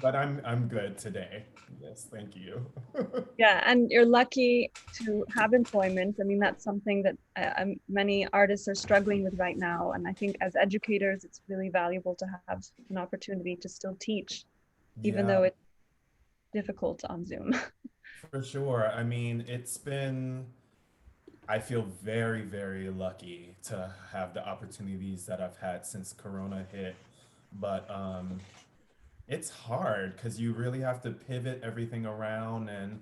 but I'm good today. Yes, thank you. Yeah, and you're lucky to have employment. I mean, that's something that many artists are struggling with right now. And I think as educators, it's really valuable to have an opportunity to still teach, even Yeah, though it's difficult on Zoom. for sure. I mean, I feel very, very lucky to have the opportunities that I've had since Corona hit. But it's hard because you really have to pivot everything around and,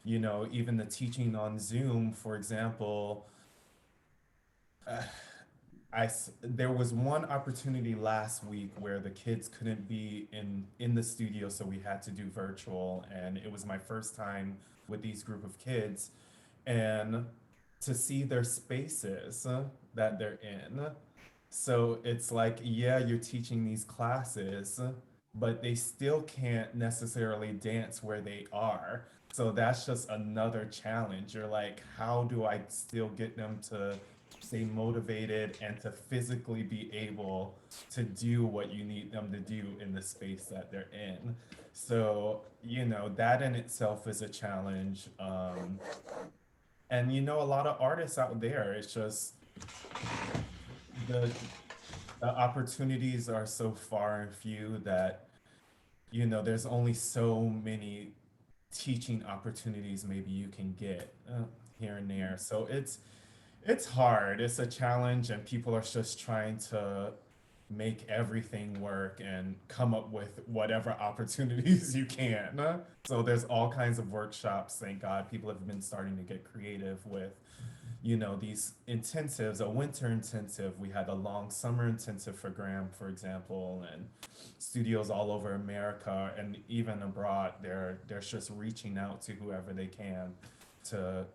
even the teaching on Zoom, for example, uh, there was one opportunity last week where the kids couldn't be in the studio, so we had to do virtual, and it was my first time with these group of kids, and to see their spaces that they're in. So it's like, yeah, you're teaching these classes, but they still can't necessarily dance where they are. So that's just another challenge. You're like, how do I still get them to stay motivated and to physically be able to do what you need them to do in the space that they're in? So, that in itself is a challenge. And a lot of artists out there, it's just the the opportunities are so far and few that there's only so many teaching opportunities maybe you can get here and there. So it's hard. It's a challenge, and people are just trying to make everything work and come up with whatever opportunities you can. So there's all kinds of workshops. Thank God, people have been starting to get creative with these intensives, a winter intensive. We had a long summer intensive for Graham, for example, and studios all over America and even abroad. They're just reaching out to whoever they can to,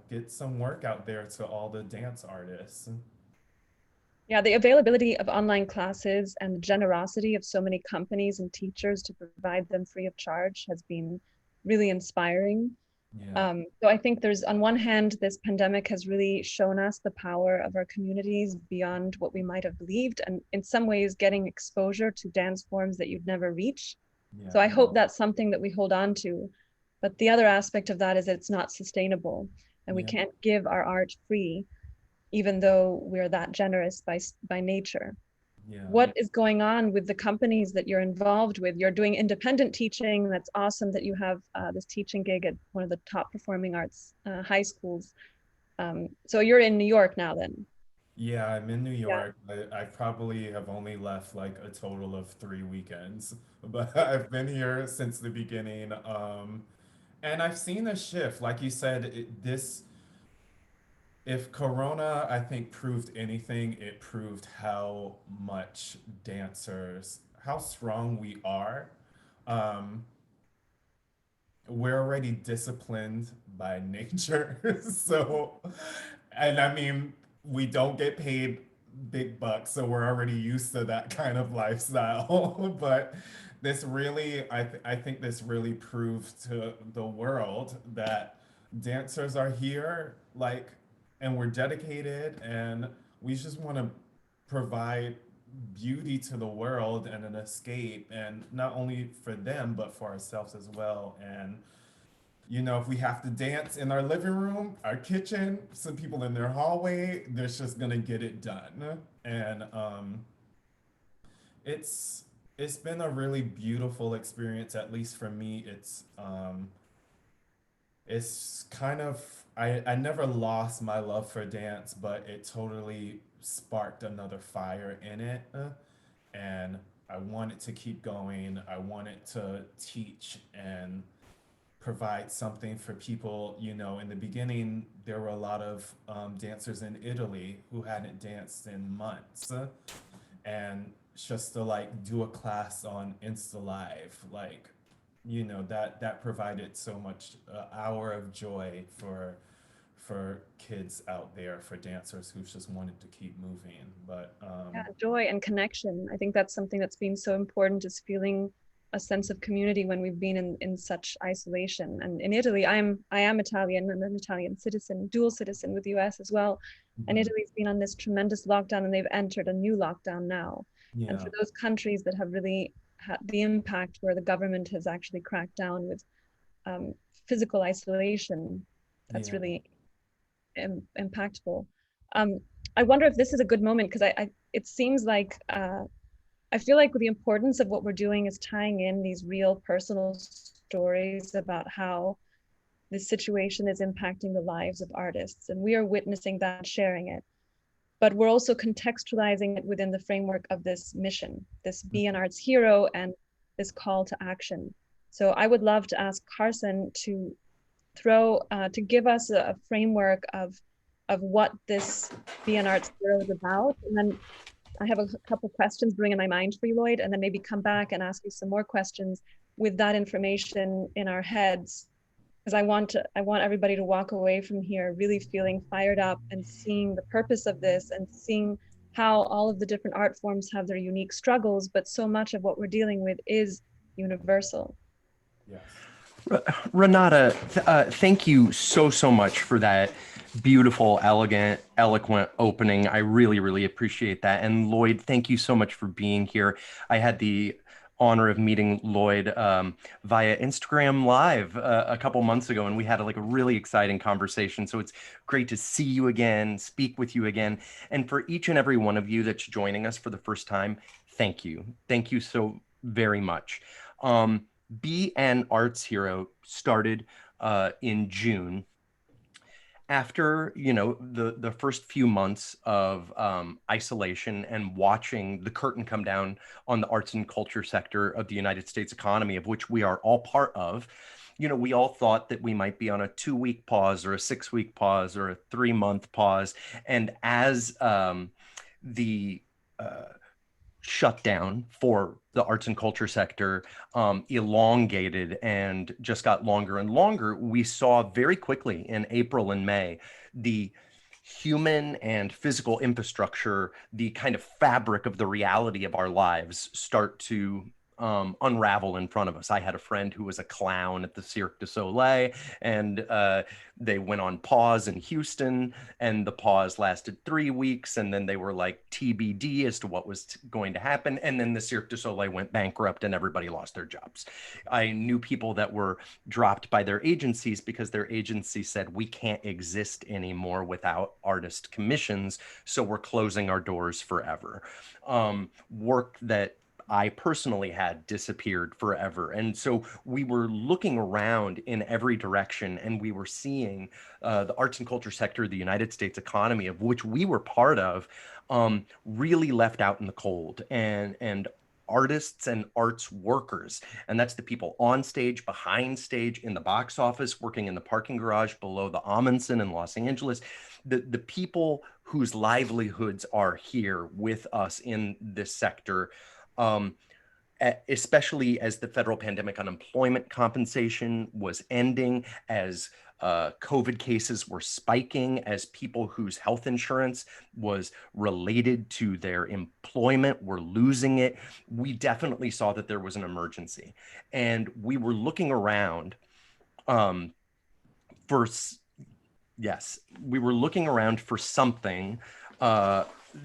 get some work out there to all the dance artists. Yeah, the availability of online classes and the generosity of so many companies and teachers to provide them free of charge has been really inspiring. Yeah, So I think there's, on one hand, this pandemic has really shown us the power of our communities beyond what we might have believed, and in some ways getting exposure to dance forms that you'd never reach. So yeah, I hope that's something that we hold on to. But the other aspect of that is that it's not sustainable, and we yeah, can't give our art free, even though we're that generous by nature. yeah. What is going on with the companies that you're involved with? You're doing independent teaching. That's awesome that you have this teaching gig at one of the top performing arts high schools. So you're in New York now then? Yeah, I'm in New Yeah. York. I probably have only left like a total of 3 weekends, but I've been here since the beginning. And I've seen a shift. Like you said, if Corona, I think, proved anything, it proved how much dancers, how strong we are. Um, we're already disciplined by nature. So, and I mean, we don't get paid big bucks, so we're already used to that kind of lifestyle. But I think this really proved to the world that dancers are here, like, and we're dedicated, and we just want to provide beauty to the world and an escape, and not only for them but for ourselves as well. And if we have to dance in our living room, our kitchen, some people in their hallway, they're just gonna get it done. And it's it's been a really beautiful experience, at least for me. It's kind of, I never lost my love for dance, but it totally sparked another fire in it. And I wanted to keep going. I wanted to teach and provide something for people. In the beginning, there were a lot of dancers in Italy who hadn't danced in months. And just to like do a class on Insta Live, like, that provided so much hour of joy for kids out there, for dancers who just wanted to keep moving. But Yeah, joy and connection. I think that's something that's been so important, is feeling a sense of community when we've been in such isolation. And in Italy, I am Italian. I'm an Italian citizen, dual citizen with the US as well. And mhm, Italy's been on this tremendous lockdown, and they've entered a new lockdown now. And yeah, for those countries that have really the impact where the government has actually cracked down with physical isolation. That's Yeah. really impactful. Um, I wonder if this is a good moment because it seems like I feel like the importance of what we're doing is tying in these real personal stories about how this situation is impacting the lives of artists, and we are witnessing that, sharing it. But we're also contextualizing it within the framework of this mission, this be an arts hero, and this call to action. So I would love to ask Carson to give us a framework of what this be an arts hero is about, and then I have a couple questions brewing in my mind for you, Lloyd, and then maybe come back and ask you some more questions with that information in our heads, because I want everybody to walk away from here really feeling fired up and seeing the purpose of this and seeing how all of the different art forms have their unique struggles, but so much of what we're dealing with is universal. Yes. Renata, thank you so much for that beautiful, elegant, eloquent opening. I really, really appreciate that. And Lloyd, thank you so much for being here. I had the honor of meeting Lloyd via Instagram Live a couple months ago, and we had like a really exciting conversation. So it's great to see you again, speak with you again. And for each and every one of you that's joining us for the first time, thank you. Thank you so very much. Be an Arts Hero started in June after, you know, the first few months of isolation and watching the curtain come down on the arts and culture sector of the United States economy, of which we are all part of. You know, we all thought that we might be on a 2-week pause or a 6-week pause or a 3-month pause. And as the shutdown for the arts and culture sector elongated and just got longer and longer, we saw very quickly in April and May the human and physical infrastructure, the kind of fabric of the reality of our lives start to unravel in front of us. I had a friend who was a clown at the Cirque du Soleil, and they went on pause in Houston, and the pause lasted 3 weeks, and then they were like TBD as to what was going to happen, and then the Cirque du Soleil went bankrupt and everybody lost their jobs. I knew people that were dropped by their agencies because their agency said, we can't exist anymore without artist commissions, so we're closing our doors forever. Work that I personally had disappeared forever. And so we were looking around in every direction, and we were seeing the arts and culture sector of the United States economy, of which we were part of, really left out in the cold. And artists and arts workers, and that's the people on stage, behind stage, in the box office, working in the parking garage below the Amundsen in Los Angeles, the people whose livelihoods are here with us in this sector, especially as the federal pandemic unemployment compensation was ending, as COVID cases were spiking, as people whose health insurance was related to their employment were losing it. We definitely saw that there was an emergency. And we were looking around for, yes, we were looking around for something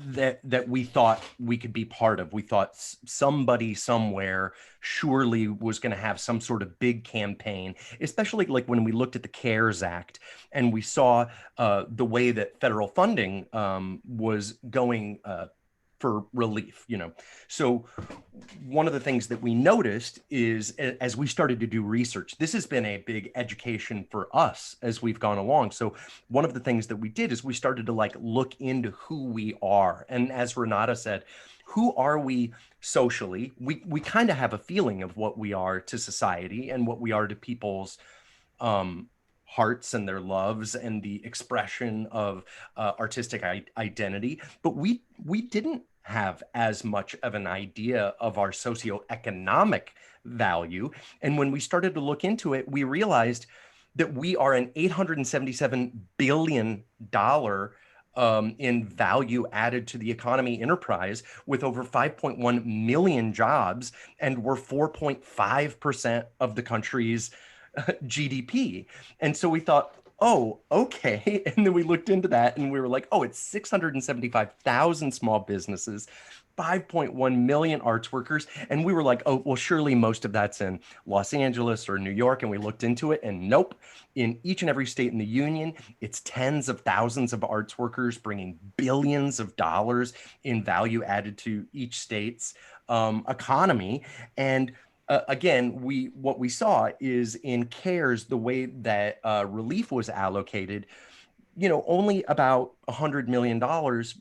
that we thought we could be part of. We thought somebody somewhere surely was going to have some sort of big campaign, especially like when we looked at the CARES Act and we saw the way that federal funding was going for relief, you know. So one of the things that we noticed is, as we started to do research, this has been a big education for us as we've gone along. So one of the things that we did is we started to like look into who we are. And as Renata said, who are we socially? We kind of have a feeling of what we are to society and what we are to people's hearts and their loves and the expression of artistic identity. But we didn't have as much of an idea of our socioeconomic value. And when we started to look into it, we realized that we are an $877 billion in value added to the economy enterprise with over 5.1 million jobs, and we're 4.5% of the country's GDP. And so we thought, oh, okay. And then we looked into that and we were like, oh, it's 675,000 small businesses, 5.1 million arts workers. And we were like, oh, well, surely most of that's in Los Angeles or New York. And we looked into it, and nope, in each and every state in the union, it's tens of thousands of arts workers bringing billions of dollars in value added to each state's economy. And again, what we saw is in CARES, the way that relief was allocated, only about $100 million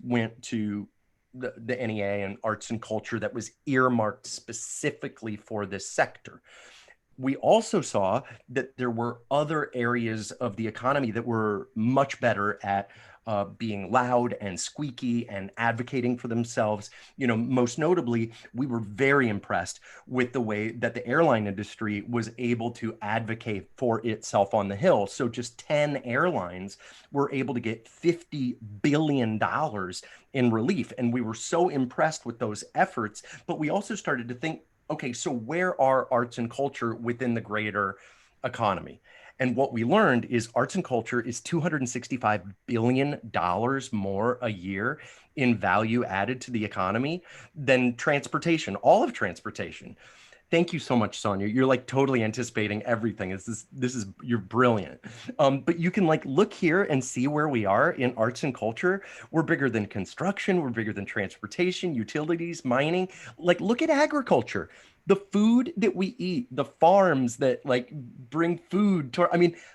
went to the NEA and arts and culture that was earmarked specifically for this sector. We also saw that there were other areas of the economy that were much better at being loud and squeaky and advocating for themselves. Most notably, we were very impressed with the way that the airline industry was able to advocate for itself on the Hill. So just 10 airlines were able to get $50 billion in relief. And we were so impressed with those efforts, but we also started to think, okay, so where are arts and culture within the greater economy? And what we learned is arts and culture is $265 billion more a year in value added to the economy than transportation, all of transportation. Thank you so much, Sonia. You're like totally anticipating everything. You're brilliant. But you can like look here and see where we are in arts and culture. We're bigger than construction. We're bigger than transportation, utilities, mining. Like look at agriculture, the food that we eat, the farms that like bring food to,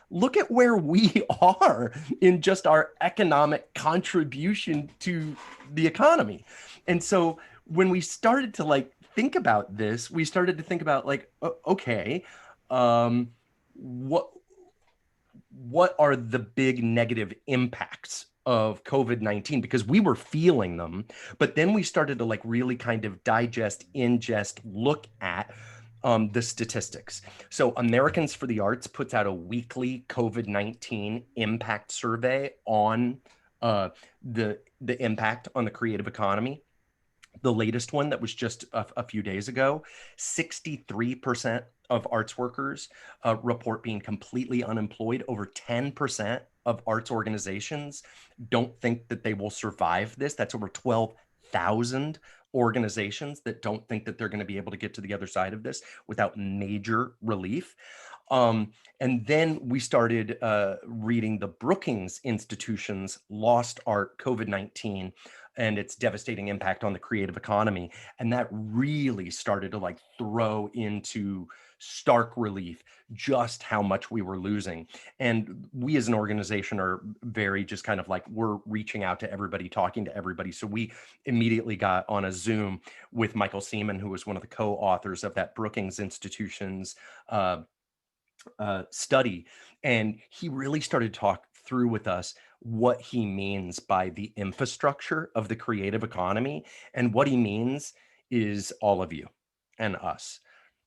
look at where we are in just our economic contribution to the economy. And so when we started to like think about this, we started to think about like, okay, what are the big negative impacts of COVID-19? Because we were feeling them, but then we started to like really kind of digest, ingest, look at the statistics. So Americans for the Arts puts out a weekly COVID-19 impact survey on the impact on the creative economy. The latest one that was just a few days ago, 63% of arts workers report being completely unemployed. Over 10% of arts organizations don't think that they will survive this. That's over 12,000 organizations that don't think that they're going to be able to get to the other side of this without major relief. And then we started reading the Brookings Institution's Lost Art COVID-19 and its devastating impact on the creative economy. And that really started to like throw into stark relief just how much we were losing. And we as an organization are very just kind of like, we're reaching out to everybody, talking to everybody. So we immediately got on a Zoom with Michael Seaman, who was one of the co-authors of that Brookings Institution's study. And he really started to talk through with us what he means by the infrastructure of the creative economy. And what he means is all of you and us.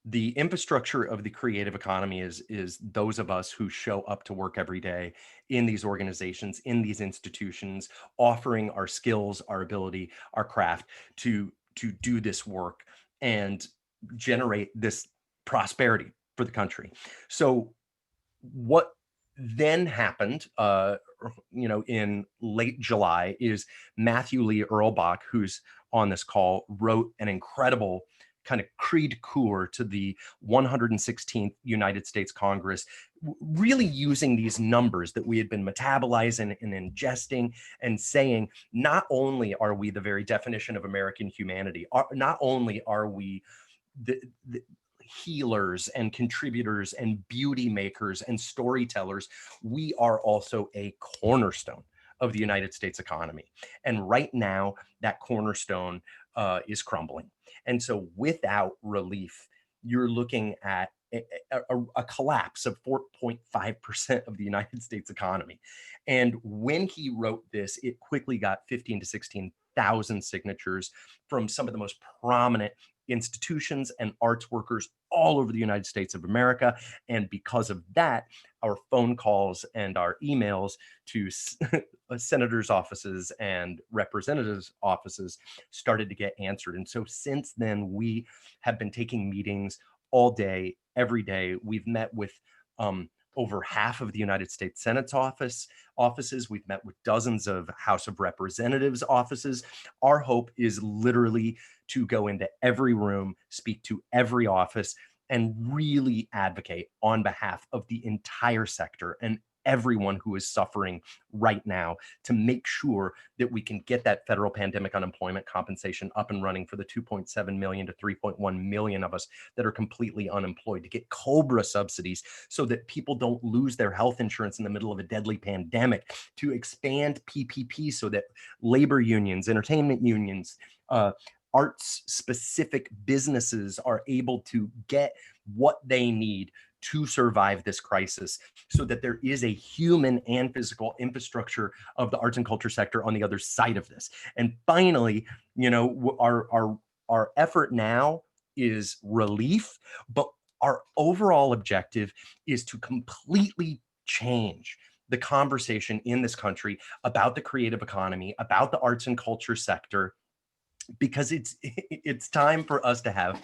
The infrastructure of the creative economy is those of us who show up to work every day in these organizations, in these institutions, offering our skills, our ability, our craft to do this work and generate this prosperity for the country. So what then happened, in late July is Matthew Lee Erlbach, who's on this call, wrote an incredible kind of cri de coeur to the 116th United States Congress, really using these numbers that we had been metabolizing and ingesting and saying, not only are we the very definition of American humanity, not only are we the healers and contributors and beauty makers and storytellers, we are also a cornerstone of the United States economy. And right now, that cornerstone is crumbling. And so without relief, you're looking at a collapse of 4.5% of the United States economy. And when he wrote this, it quickly got 15 to 16,000 signatures from some of the most prominent institutions and arts workers all over the United States of America. And because of that, our phone calls and our emails to senators' offices and representatives' offices started to get answered. And so since then, we have been taking meetings all day, every day. We've met with over half of the United States Senate's offices. We've met with dozens of House of Representatives offices. Our hope is literally to go into every room, speak to every office, and really advocate on behalf of the entire sector and everyone who is suffering right now to make sure that we can get that federal pandemic unemployment compensation up and running for the 2.7 million to 3.1 million of us that are completely unemployed, to get COBRA subsidies so that people don't lose their health insurance in the middle of a deadly pandemic, to expand PPP so that labor unions, entertainment unions, arts specific businesses are able to get what they need to survive this crisis, so that there is a human and physical infrastructure of the arts and culture sector on the other side of this. And finally, you know, our effort now is relief, but our overall objective is to completely change the conversation in this country about the creative economy, about the arts and culture sector, because it's time for us to have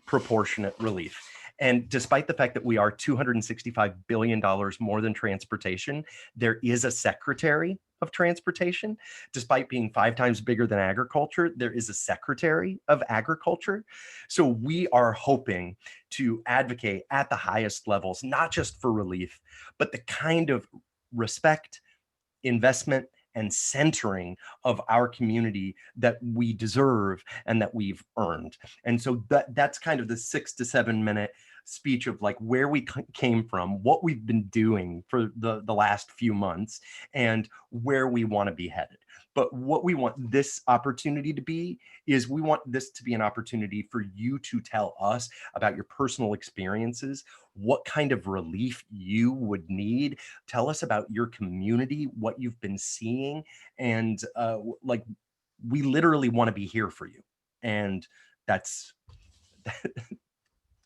proportionate relief. And despite the fact that we are $265 billion more than transportation, there is a secretary of transportation. Despite being 5 times bigger than agriculture, there is a secretary of agriculture. So we are hoping to advocate at the highest levels, not just for relief, but the kind of respect, investment, and centering of our community that we deserve and that we've earned. And so that's kind of the 6 to 7 minute speech of like where we came from, what we've been doing for the last few months, and where we want to be headed. But what we want this opportunity to be is we want this to be an opportunity for you to tell us about your personal experiences, what kind of relief you would need. Tell us about your community, what you've been seeing, and like we literally want to be here for you. And that's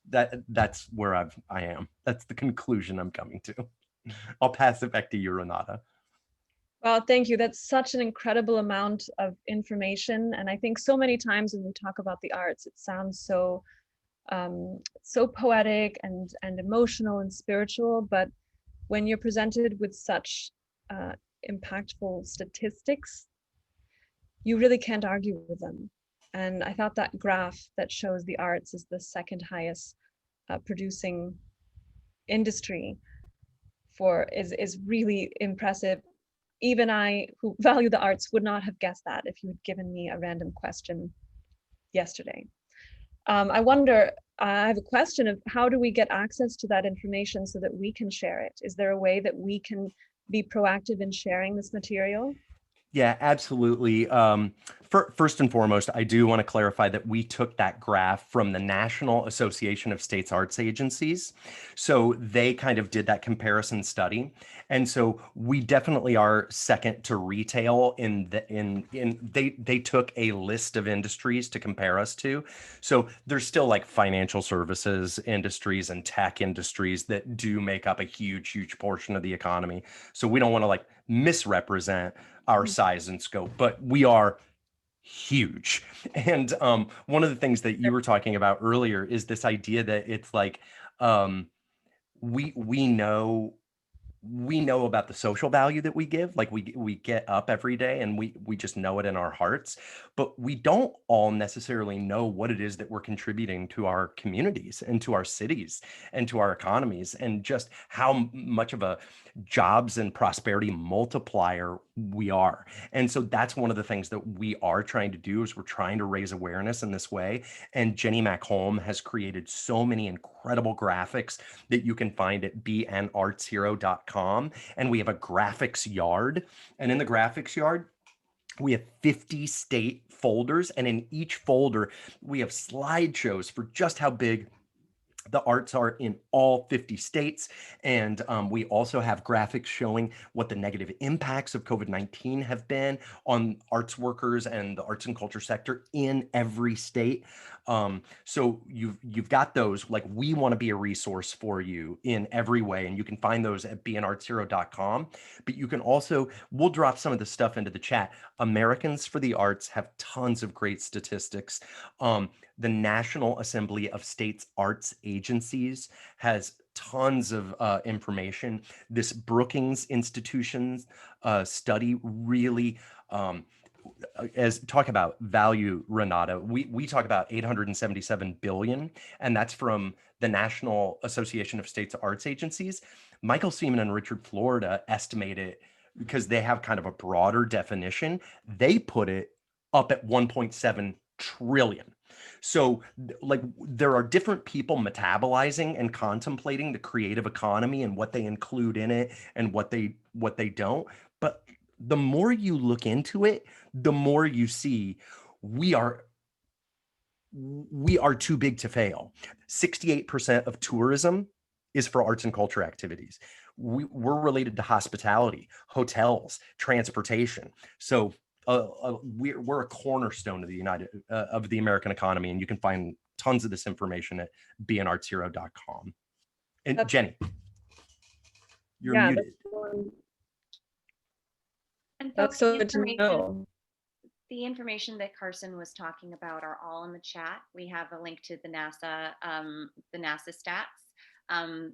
that's where I am. That's the conclusion I'm coming to. I'll pass it back to you, Renata. Well, thank you. That's such an incredible amount of information. And I think so many times when we talk about the arts, it sounds so so poetic and emotional and spiritual. But when you're presented with such impactful statistics, you really can't argue with them. And I thought that graph that shows the arts is the second highest producing industry is really impressive. Even I, who value the arts, would not have guessed that if you had given me a random question yesterday. I wonder, I have a question of how do we get access to that information so that we can share it? Is there a way that we can be proactive in sharing this material? Yeah, absolutely. First and foremost, I do want to clarify that we took that graph from the National Association of States Arts Agencies. So they kind of did that comparison study. And so we definitely are second to retail they took a list of industries to compare us to. So there's still like financial services industries and tech industries that do make up a huge portion of the economy. So we don't want to like misrepresent our size and scope, but we are huge. And one of the things that you were talking about earlier is this idea that it's like we know about the social value that we give. Like we get up every day and we just know it in our hearts, but we don't all necessarily know what it is that we're contributing to our communities and to our cities and to our economies, and just how much of a jobs and prosperity multiplier we are. And so that's one of the things that we are trying to do, is we're trying to raise awareness in this way. And Jenny Makholm has created so many incredible graphics that you can find at beanartshero.com. And we have a graphics yard. And in the graphics yard, we have 50 state folders. And in each folder, we have slideshows for just how big the arts are in all 50 states. And we also have graphics showing what the negative impacts of COVID-19 have been on arts workers and the arts and culture sector in every state. So you've got those. Like, we want to be a resource for you in every way. And you can find those at beanartshero.com. But you can also, we'll drop some of the stuff into the chat. Americans for the Arts have tons of great statistics. The National Assembly of States Arts Agencies has tons of information. This Brookings Institutions study really, as talk about value, Renata, we talk about 877 billion, and that's from the National Association of States Arts Agencies. Michael Seaman and Richard Florida estimate it, because they have kind of a broader definition. They put it up at 1.7 trillion. So like there are different people metabolizing and contemplating the creative economy and what they include in it and what they don't. But the more you look into it, the more you see we are too big to fail. 68% of tourism is for arts and culture activities. We're related to hospitality, hotels, transportation. So we're a cornerstone of the American economy, and you can find tons of this information at beanartshero.com. And Jenny, you're muted. And That's folks, so good to know. The information that Carson was talking about are all in the chat. We have a link to the NASA stats.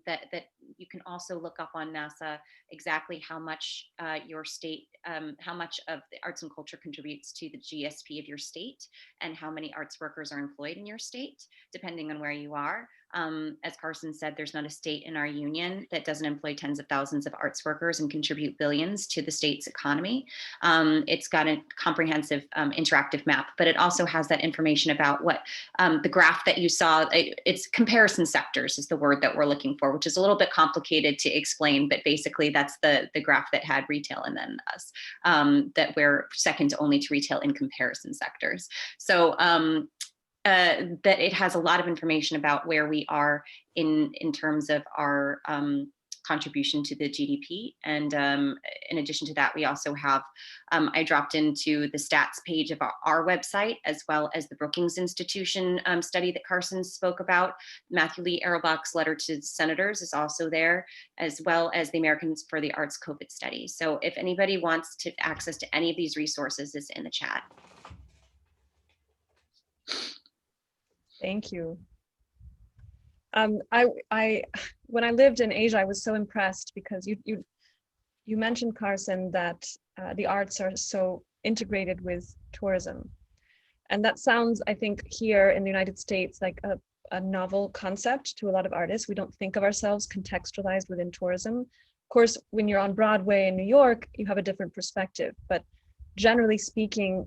That you can also look up on NASA exactly how much your state, how much of the arts and culture contributes to the GSP of your state, and how many arts workers are employed in your state, depending on where you are. As Carson said, there's not a state in our union that doesn't employ tens of thousands of arts workers and contribute billions to the state's economy. It's got a comprehensive interactive map, but it also has that information about what the graph that you saw, it's comparison sectors is the word that we're looking for, which is a little bit complicated to explain, but basically that's the graph that had retail and then us, that we're second only to retail in comparison sectors. So that it has a lot of information about where we are in terms of our contribution to the GDP. And in addition to that, we also have, I dropped into the stats page of our website, as well as the Brookings Institution study that Carson spoke about. Matthew Lee Erlbach's letter to senators is also there, as well as the Americans for the Arts COVID study. So if anybody wants to access to any of these resources, it's in the chat. Thank you. When I lived in Asia, I was so impressed because you mentioned, Carson, that the arts are so integrated with tourism. And that sounds, I think, here in the United States like a novel concept to a lot of artists. We don't think of ourselves contextualized within tourism. Of course, when you're on Broadway in New York, you have a different perspective. But generally speaking,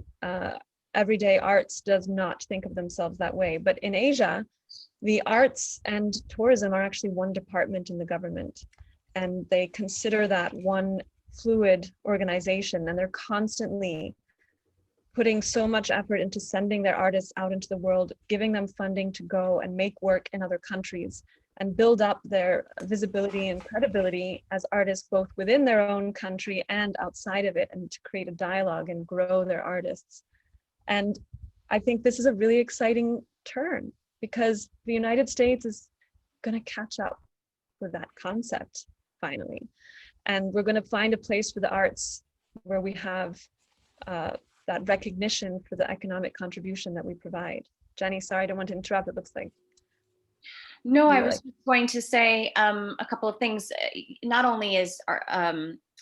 everyday arts does not think of themselves that way. But in Asia, the arts and tourism are actually one department in the government, and they consider that one fluid organization, and they're constantly putting so much effort into sending their artists out into the world, giving them funding to go and make work in other countries and build up their visibility and credibility as artists, both within their own country and outside of it, and to create a dialogue and grow their artists. And I think this is a really exciting turn, because the United States is going to catch up with that concept finally. And we're going to find a place for the arts where we have that recognition for the economic contribution that we provide. Jenny, sorry, I don't want to interrupt. It looks like. No, I was going to say a couple of things. Not only is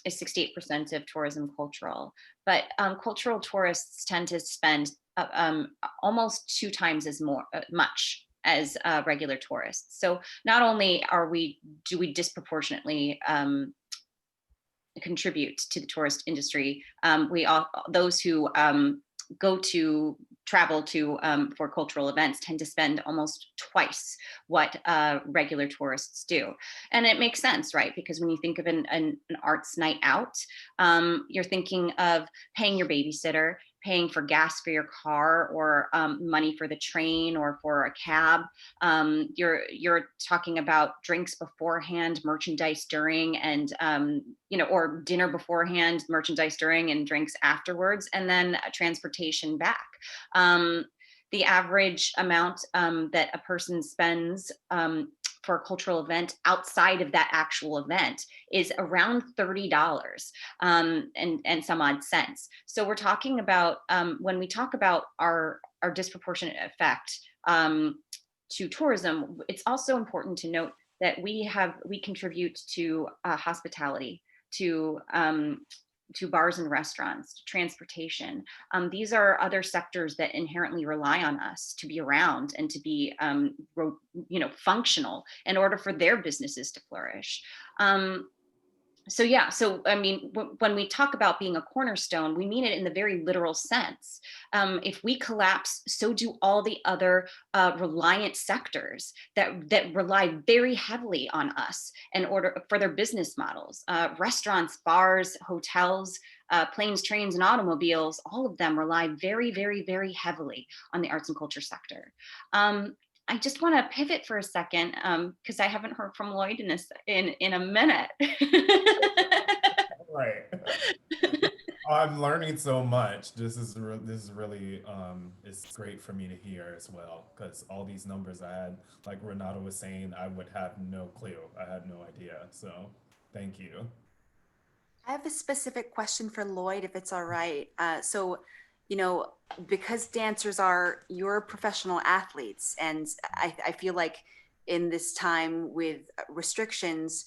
68% of tourism cultural, but cultural tourists tend to spend almost 2 times as much as regular tourists. So not only do we disproportionately contribute to the tourist industry, those who travel to for cultural events tend to spend almost twice what regular tourists do. And it makes sense, right? Because when you think of an arts night out, you're thinking of paying your babysitter, paying for gas for your car, or money for the train or for a cab. You're talking about drinks beforehand, merchandise during, and or dinner beforehand, merchandise during, and drinks afterwards, and then transportation back. The average amount that a person spends for a cultural event outside of that actual event is around $30 and some odd cents. So we're talking about, when we talk about our disproportionate effect to tourism, it's also important to note that we contribute to hospitality, to bars and restaurants, to transportation. These are other sectors that inherently rely on us to be around and to be, functional in order for their businesses to flourish. So yeah, so I mean, when we talk about being a cornerstone, we mean it in the very literal sense. If we collapse, so do all the other reliant sectors that rely very heavily on us in order for their business models. Restaurants, bars, hotels, planes, trains, and automobiles, all of them rely very, very, very heavily on the arts and culture sector. I just want to pivot for a second because I haven't heard from Lloyd in a minute. Right. I'm learning so much. This is really it's great for me to hear as well, because all these numbers I had, like Renata was saying, I would have no clue. I had no idea. So thank you. I have a specific question for Lloyd, if it's all right. You know, because dancers are your professional athletes, and I feel like in this time with restrictions,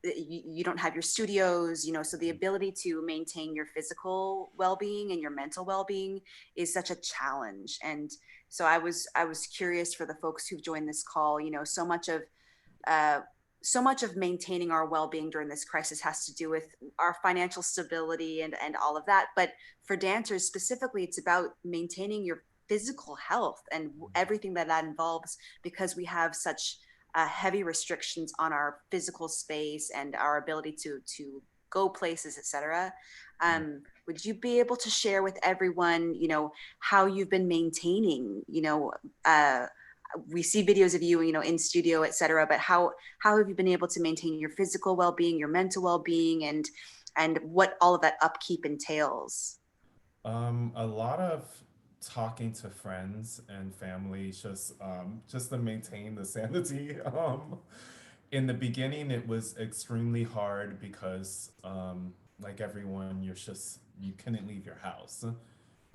you don't have your studios, you know, so the ability to maintain your physical well-being and your mental well-being is such a challenge. And so I was curious for the folks who've joined this call, you know, uh, so much of maintaining our well-being during this crisis has to do with our financial stability and all of that, but for dancers specifically, it's about maintaining your physical health and everything that that involves, because we have such heavy restrictions on our physical space and our ability to go places, etc. Would you be able to share with everyone, you know, how you've been maintaining, you know, we see videos of you, you know, in studio, et cetera, but how have you been able to maintain your physical well-being, your mental well-being, and what all of that upkeep entails? A lot of talking to friends and family, just to maintain the sanity. In the beginning, it was extremely hard because, like everyone, you couldn't leave your house.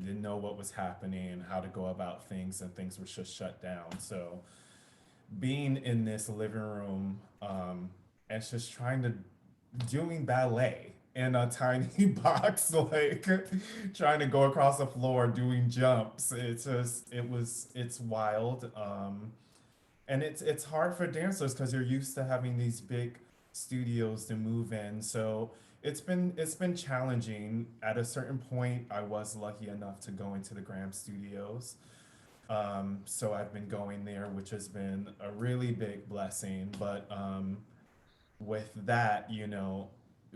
You didn't know what was happening, how to go about things, and things were just shut down. So being in this living room, and just trying to doing ballet in a tiny box, like trying to go across the floor doing jumps. It's wild. And it's hard for dancers because you're used to having these big studios to move in. So it's been challenging. At a certain point, I was lucky enough to go into the Graham Studios. So I've been going there, which has been a really big blessing. But with that,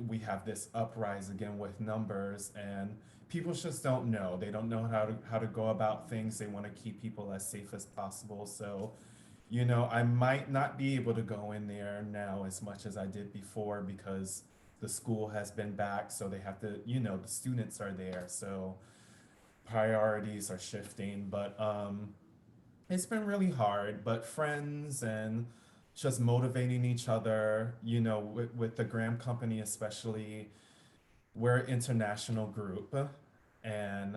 we have this uprise again with numbers, and people just don't know. They don't know how to go about things. They want to keep people as safe as possible. So, I might not be able to go in there now as much as I did before because the school has been back. So they have to, the students are there. So priorities are shifting. But it's been really hard, but friends and just motivating each other, with the Graham Company especially, we're an international group, and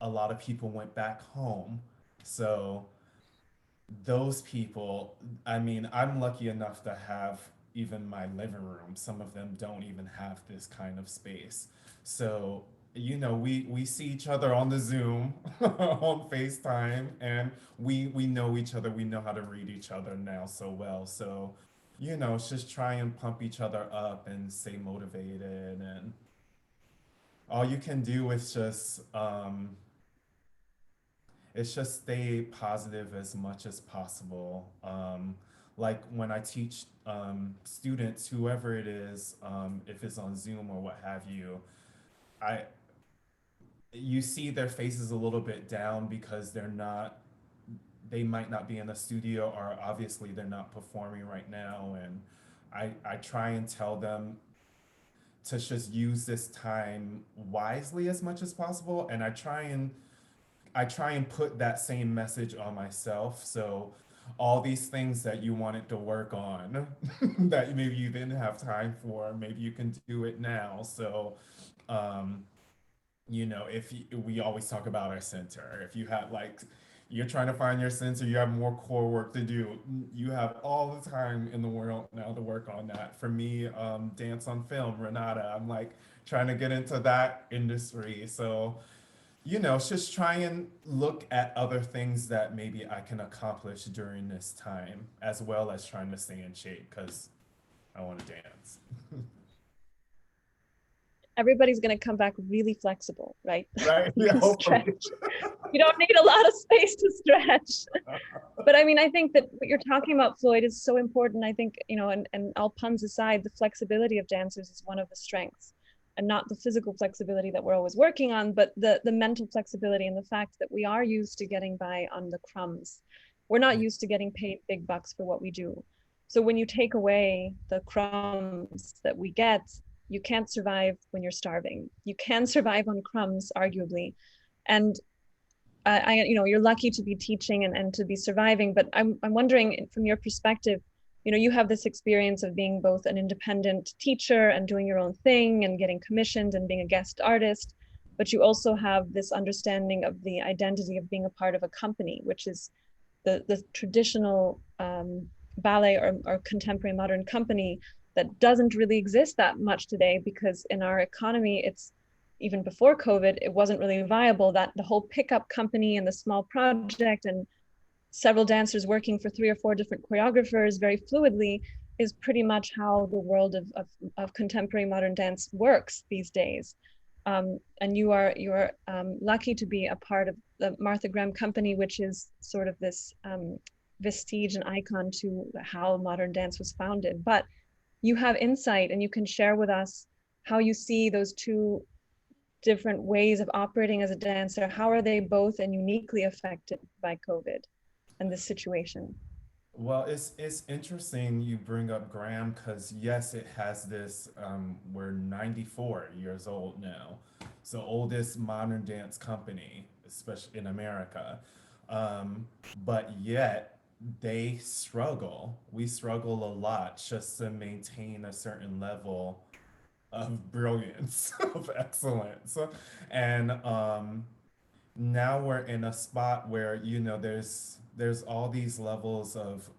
a lot of people went back home. So those people, I mean, I'm lucky enough to have even my living room. Some of them don't even have this kind of space. So, we see each other on the Zoom, on FaceTime, and we know each other. We know how to read each other now so well. So, it's just try and pump each other up and stay motivated. And all you can do is just stay positive as much as possible. Like when I teach students, whoever it is, if it's on Zoom or what have you, I you see their faces a little bit down because they might not be in the studio, or obviously they're not performing right now. And I try and tell them to just use this time wisely as much as possible. And I try and put that same message on myself. So all these things that you wanted to work on that maybe you didn't have time for, maybe you can do it now. So, if we always talk about our center, if you had like, you're trying to find your sense or you have more core work to do. You have all the time in the world now to work on that. For me, dance on film, Renata, I'm like trying to get into that industry. So, just try and look at other things that maybe I can accomplish during this time, as well as trying to stay in shape because I want to dance. Everybody's going to come back really flexible, right? Right? You Yeah, can hopefully. stretch. You don't need a lot of space to stretch. But I mean, I think that what you're talking about, Floyd, is so important. I think, and all puns aside, the flexibility of dancers is one of the strengths, and not the physical flexibility that we're always working on, but the mental flexibility and the fact that we are used to getting by on the crumbs. We're not used to getting paid big bucks for what we do. So when you take away the crumbs that we get, you can't survive when you're starving. You can survive on crumbs, arguably. And you're lucky to be teaching and to be surviving, but I'm wondering from your perspective, you have this experience of being both an independent teacher and doing your own thing and getting commissioned and being a guest artist, but you also have this understanding of the identity of being a part of a company, which is the traditional ballet or contemporary modern company that doesn't really exist that much today, because in our economy, it's even before COVID, it wasn't really viable. That the whole pickup company and the small project and several dancers working for 3 or 4 different choreographers very fluidly is pretty much how the world of contemporary modern dance works these days. And you're lucky to be a part of the Martha Graham Company, which is sort of this vestige and icon to how modern dance was founded. But you have insight and you can share with us how you see those two different ways of operating as a dancer. How are they both and uniquely affected by COVID and this situation? Well, it's interesting you bring up Graham because yes, it has this. We're 94 years old now, so oldest modern dance company, especially in America. Um, but yet they struggle. We struggle a lot just to maintain a certain level of brilliance, of excellence, and now we're in a spot where there's all these levels of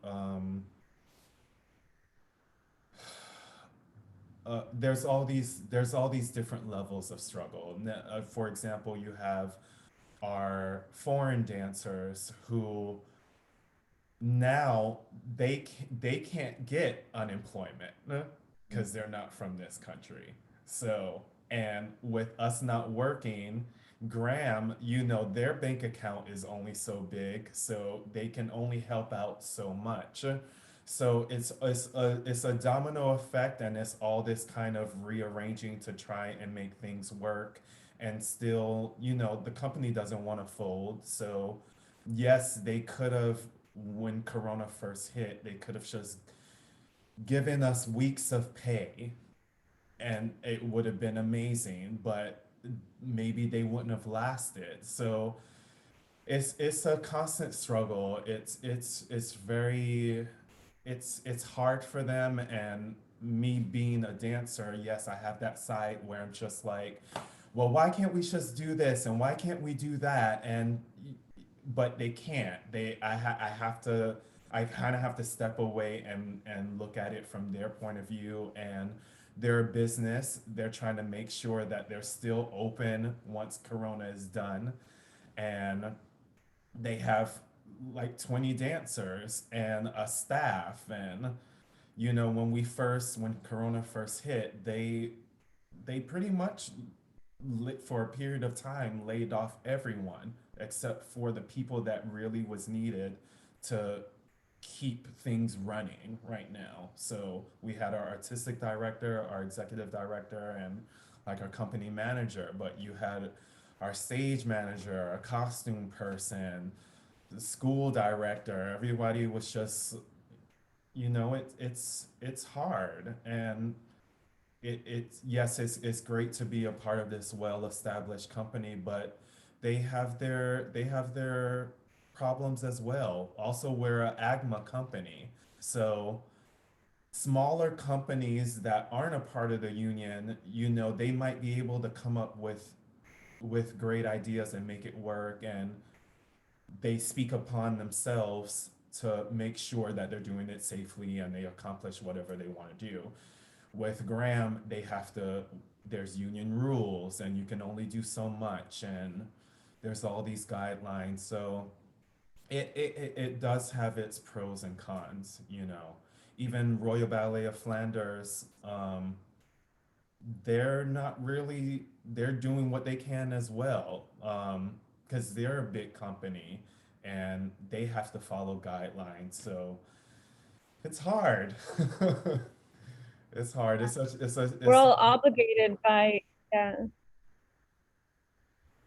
there's all these different levels of struggle. For example, you have our foreign dancers who now they can't get unemployment because they're not from this country. So, and with us not working, Graham, their bank account is only so big, so they can only help out so much. So it's a domino effect, and it's all this kind of rearranging to try and make things work, and still, the company doesn't want to fold. So yes, they could have, when Corona first hit, they could have just given us weeks of pay and it would have been amazing, but maybe they wouldn't have lasted. So it's a constant struggle. It's hard for them, and me being a dancer, yes, I have that side where I'm just like, well, why can't we just do this and why can't we do that? And but they can't. I kind of have to step away and look at it from their point of view, and their business. They're trying to make sure that they're still open once Corona is done, and they have like 20 dancers and a staff. And when Corona first hit, they pretty much for a period of time laid off everyone except for the people that really was needed to keep things running right now. So we had our artistic director, our executive director, and like our company manager, but you had our stage manager, a costume person, the school director. Everybody was just, it's hard. And it's yes, it's great to be a part of this well-established company, but they have their problems as well. Also, we're a AGMA company, so smaller companies that aren't a part of the union, they might be able to come up with great ideas and make it work, and they speak upon themselves to make sure that they're doing it safely and they accomplish whatever they want to do. With Graham, they have to, there's union rules and you can only do so much, and there's all these guidelines. So it does have its pros and cons, you know. Even Royal Ballet of Flanders, they're not really, they're doing what they can as well, because they're a big company and they have to follow guidelines. So it's hard. It's hard. It's such, We're it's all obligated by, yeah,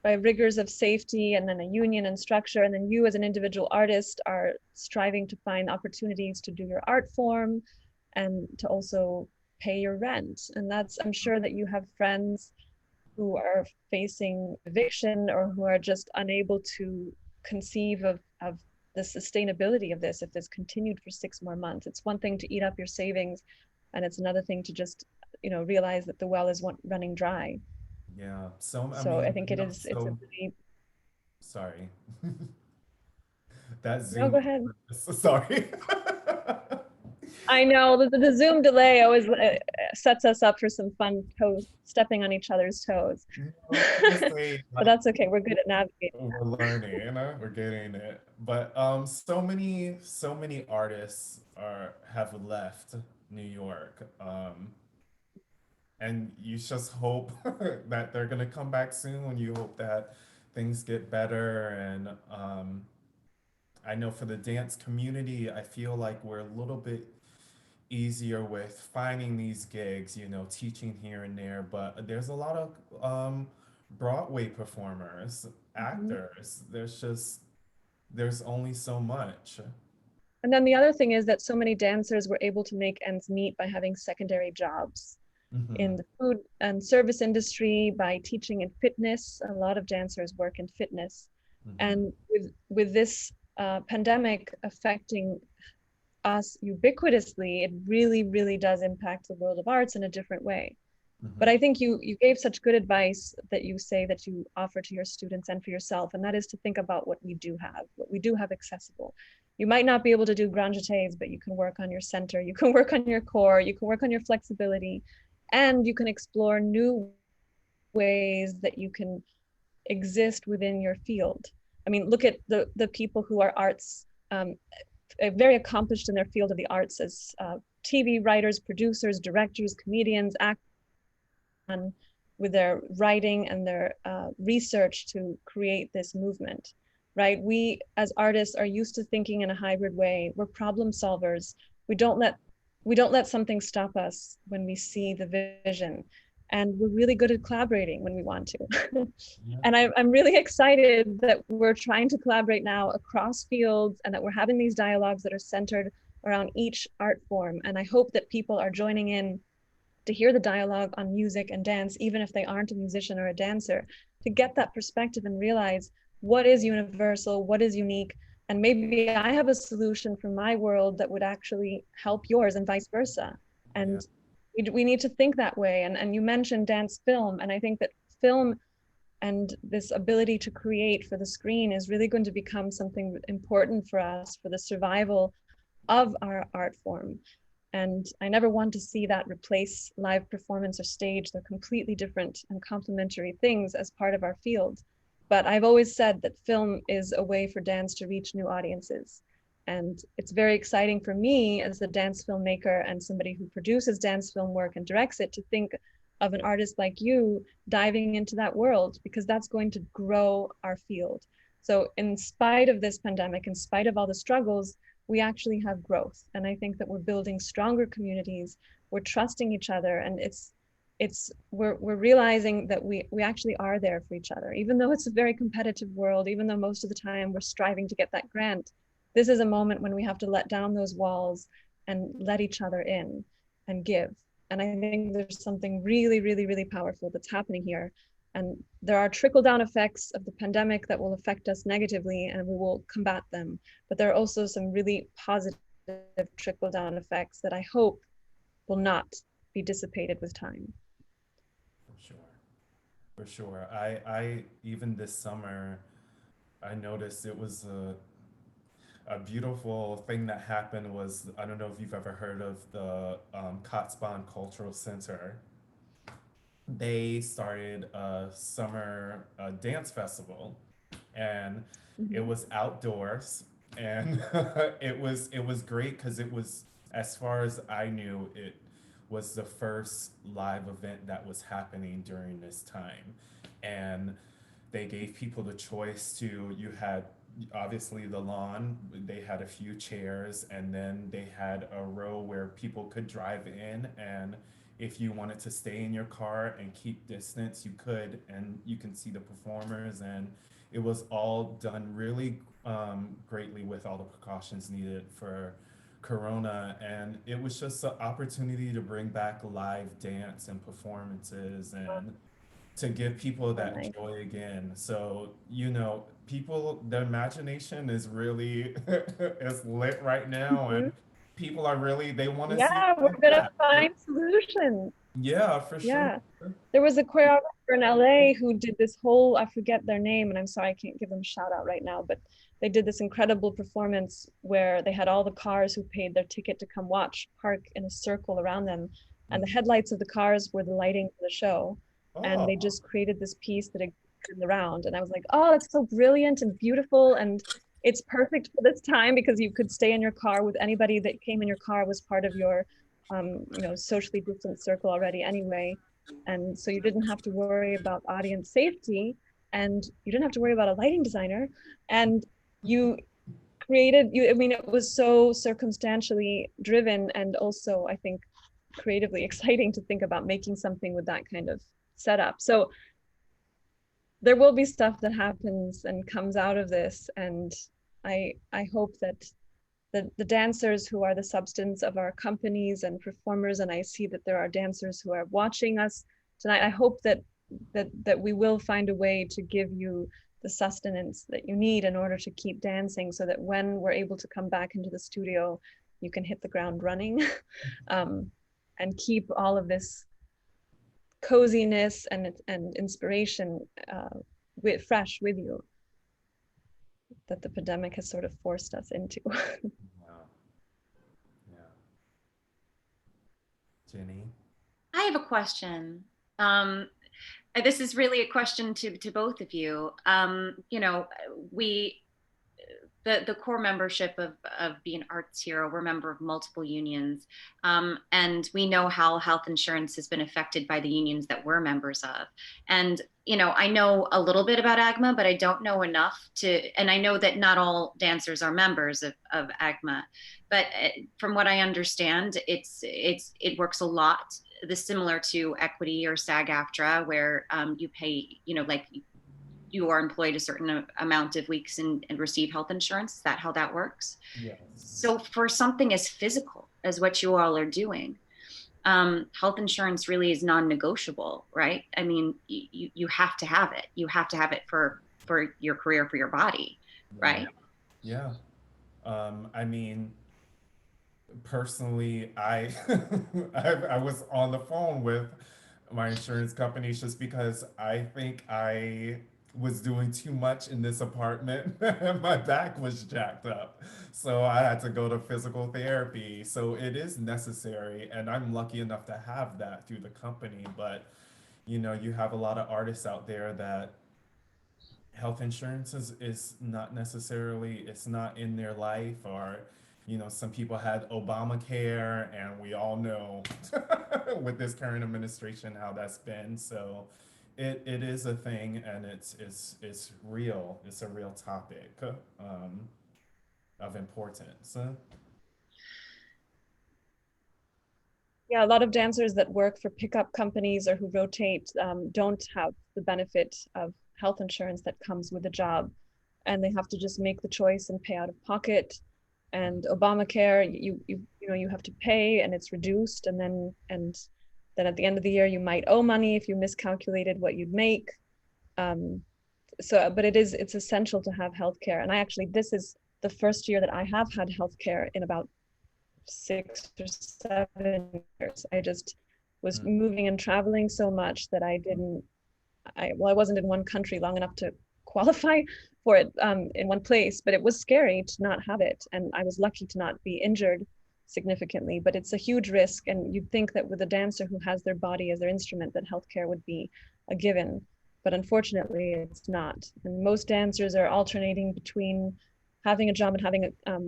by rigors of safety and then a union and structure. And then you as an individual artist are striving to find opportunities to do your art form and to also pay your rent. And that's, I'm sure that you have friends who are facing eviction or who are just unable to conceive of the sustainability of this if this continued for 6 more months. It's one thing to eat up your savings, and it's another thing to just, you know, realize that the well is running dry. yeah. So I So I mean, think you it know, is, it's a so really, sorry. That no, Zoom, go ahead. sorry. I know the Zoom delay always sets us up for some fun toes, stepping on each other's toes. No, honestly, But like that's okay. We're good at navigating. we're learning, you know, we're getting it. But so many artists are have left New York. And you just hope that they're gonna come back soon. You hope that things get better. And I know for the dance community, I feel like we're a little bit easier with finding these gigs, you know, teaching here and there. But there's a lot of Broadway performers, Mhm. actors. There's only so much. And then the other thing is that so many dancers were able to make ends meet by having secondary jobs Hmm. in the food and service industry, by teaching in fitness. A lot of dancers work in fitness. Hmm. And with this pandemic affecting us ubiquitously, it really, really does impact the world of arts in a different way. But Hmm. I think you gave such good advice that you say that you offer to your students and for yourself, and that is to think about what we do have accessible. You might not be able to do grand jetés, but you can work on your center, you can work on your core, you can work on your flexibility, and you can explore new ways that you can exist within your field. I mean, look at the people who are arts, very accomplished in their field of the arts as TV writers, producers, directors, comedians, actors, with their writing and their research to create this movement, right? We as artists are used to thinking in a hybrid way. We're problem solvers. We don't let we don't let something stop us when we see the vision, and we're really good at collaborating when we want to. Yeah. And I'm really excited that we're trying to collaborate now across fields and that we're having these dialogues that are centered around each art form. And I hope that people are joining in to hear the dialogue on music and dance, even if they aren't a musician or a dancer, to get that perspective and realize what is universal, what is unique, and maybe I have a solution for my world that would actually help yours and vice versa. Yeah. And we need to think that way. And you mentioned dance film, and I think that film and this ability to create for the screen is really going to become something important for us for the survival of our art form. And I never want to see that replace live performance or stage. They're completely different and complementary things as part of our field. But I've always said that film is a way for dance to reach new audiences. And it's very exciting for me as a dance filmmaker and somebody who produces dance film work and directs it to think of an artist like you diving into that world, because that's going to grow our field. So in spite of this pandemic, in spite of all the struggles, we actually have growth. And I think that we're building stronger communities, we're trusting each other, and we're realizing that we actually are there for each other. Even though it's a very competitive world, even though most of the time we're striving to get that grant, this is a moment when we have to let down those walls and let each other in and give. And I think there's something really, really, really powerful that's happening here. And there are trickle down effects of the pandemic that will affect us negatively, and we will combat them. But there are also some really positive trickle down effects that I hope will not be dissipated with time. For sure. For sure. I even this summer, I noticed it was a beautiful thing that happened was, I don't know if you've ever heard of the Kotzebue Cultural Center. They started a summer dance festival, and it Mhm. was outdoors, and it was great because it was, as far as I knew, it was the first live event that was happening during this time, and they gave people the choice to, you had obviously the lawn, they had a few chairs, and then they had a row where people could drive in, and if you wanted to stay in your car and keep distance, you could, and you can see the performers, and it was all done really greatly with all the precautions needed for corona, and it was just an opportunity to bring back live dance and performances, and to give people So that nice. joy again. So, people, their imagination is really is lit right now, Mhm. and people are really, they want to see it Yeah, we're come gonna back. find solutions. Yeah, for sure. Yeah. There was a choreographer in LA who did this whole, I forget their name, and I'm sorry I can't give them a shout out right now, but they did this incredible performance where they had all the cars who paid their ticket to come watch park in a circle around them. And the Mm. headlights of the cars were the lighting for the show. And they Oh, just created this piece that existed in the round. And I was like, oh, that's so brilliant and beautiful. And it's perfect for this time because you could stay in your car with anybody that came in your car was part of your socially distant circle already anyway. And so you didn't have to worry about audience safety, and you didn't have to worry about a lighting designer. And you I mean, it was so circumstantially driven, and also, I think, creatively exciting to think about making something with that kind of setup. So there will be stuff that happens and comes out of this. And I hope that the dancers who are the substance of our companies and performers, and I see that there are dancers who are watching us tonight. I hope that we will find a way to give you the sustenance that you need in order to keep dancing, so that when we're able to come back into the studio, you can hit the ground running, um, and keep all of this coziness and inspiration fresh with you, that the pandemic has sort of forced us into. wow. Yeah. Jenny. I have a question. Um, this is really a question to both of you. We the core membership of being Arts Hero, we're a member of multiple unions, and we know how health insurance has been affected by the unions that we're members of. And I know a little bit about AGMA, but I don't know enough and I know that not all dancers are members of AGMA, but from what I understand, it works a lot similar to Equity or SAG-AFTRA, where you pay, like you are employed a certain amount of weeks and receive health insurance. Is that how that works? Yes. So for something as physical as what you all are doing, health insurance really is non-negotiable, right? I mean, you have to have it. You have to have it for your career, for your body, Right. right? Yeah. I mean, personally, I was on the phone with my insurance company just because I think I was doing too much in this apartment. My back was jacked up. So I had to go to physical therapy. So it is necessary, and I'm lucky enough to have that through the company, but you have a lot of artists out there that health insurance is not necessarily, it's not in their life, or some people had Obamacare, and we all know with this current administration how that's been. So it is a thing, and it's real, it's a real topic of importance. Yeah, a lot of dancers that work for pickup companies or who rotate don't have the benefit of health insurance that comes with the job, and they have to just make the choice and pay out of pocket. And Obamacare, you have to pay, and it's reduced, and then at the end of the year you might owe money if you miscalculated what you'd make. Um, but it's essential to have healthcare, and this is the first year that I have had healthcare in about 6 or 7 years. I just was Mm. moving and traveling so much that I wasn't in one country long enough to qualify for it in one place, but it was scary to not have it. And I was lucky to not be injured significantly, but it's a huge risk. And you'd think that with a dancer who has their body as their instrument, that healthcare would be a given, but unfortunately it's not. And most dancers are alternating between having a job and having a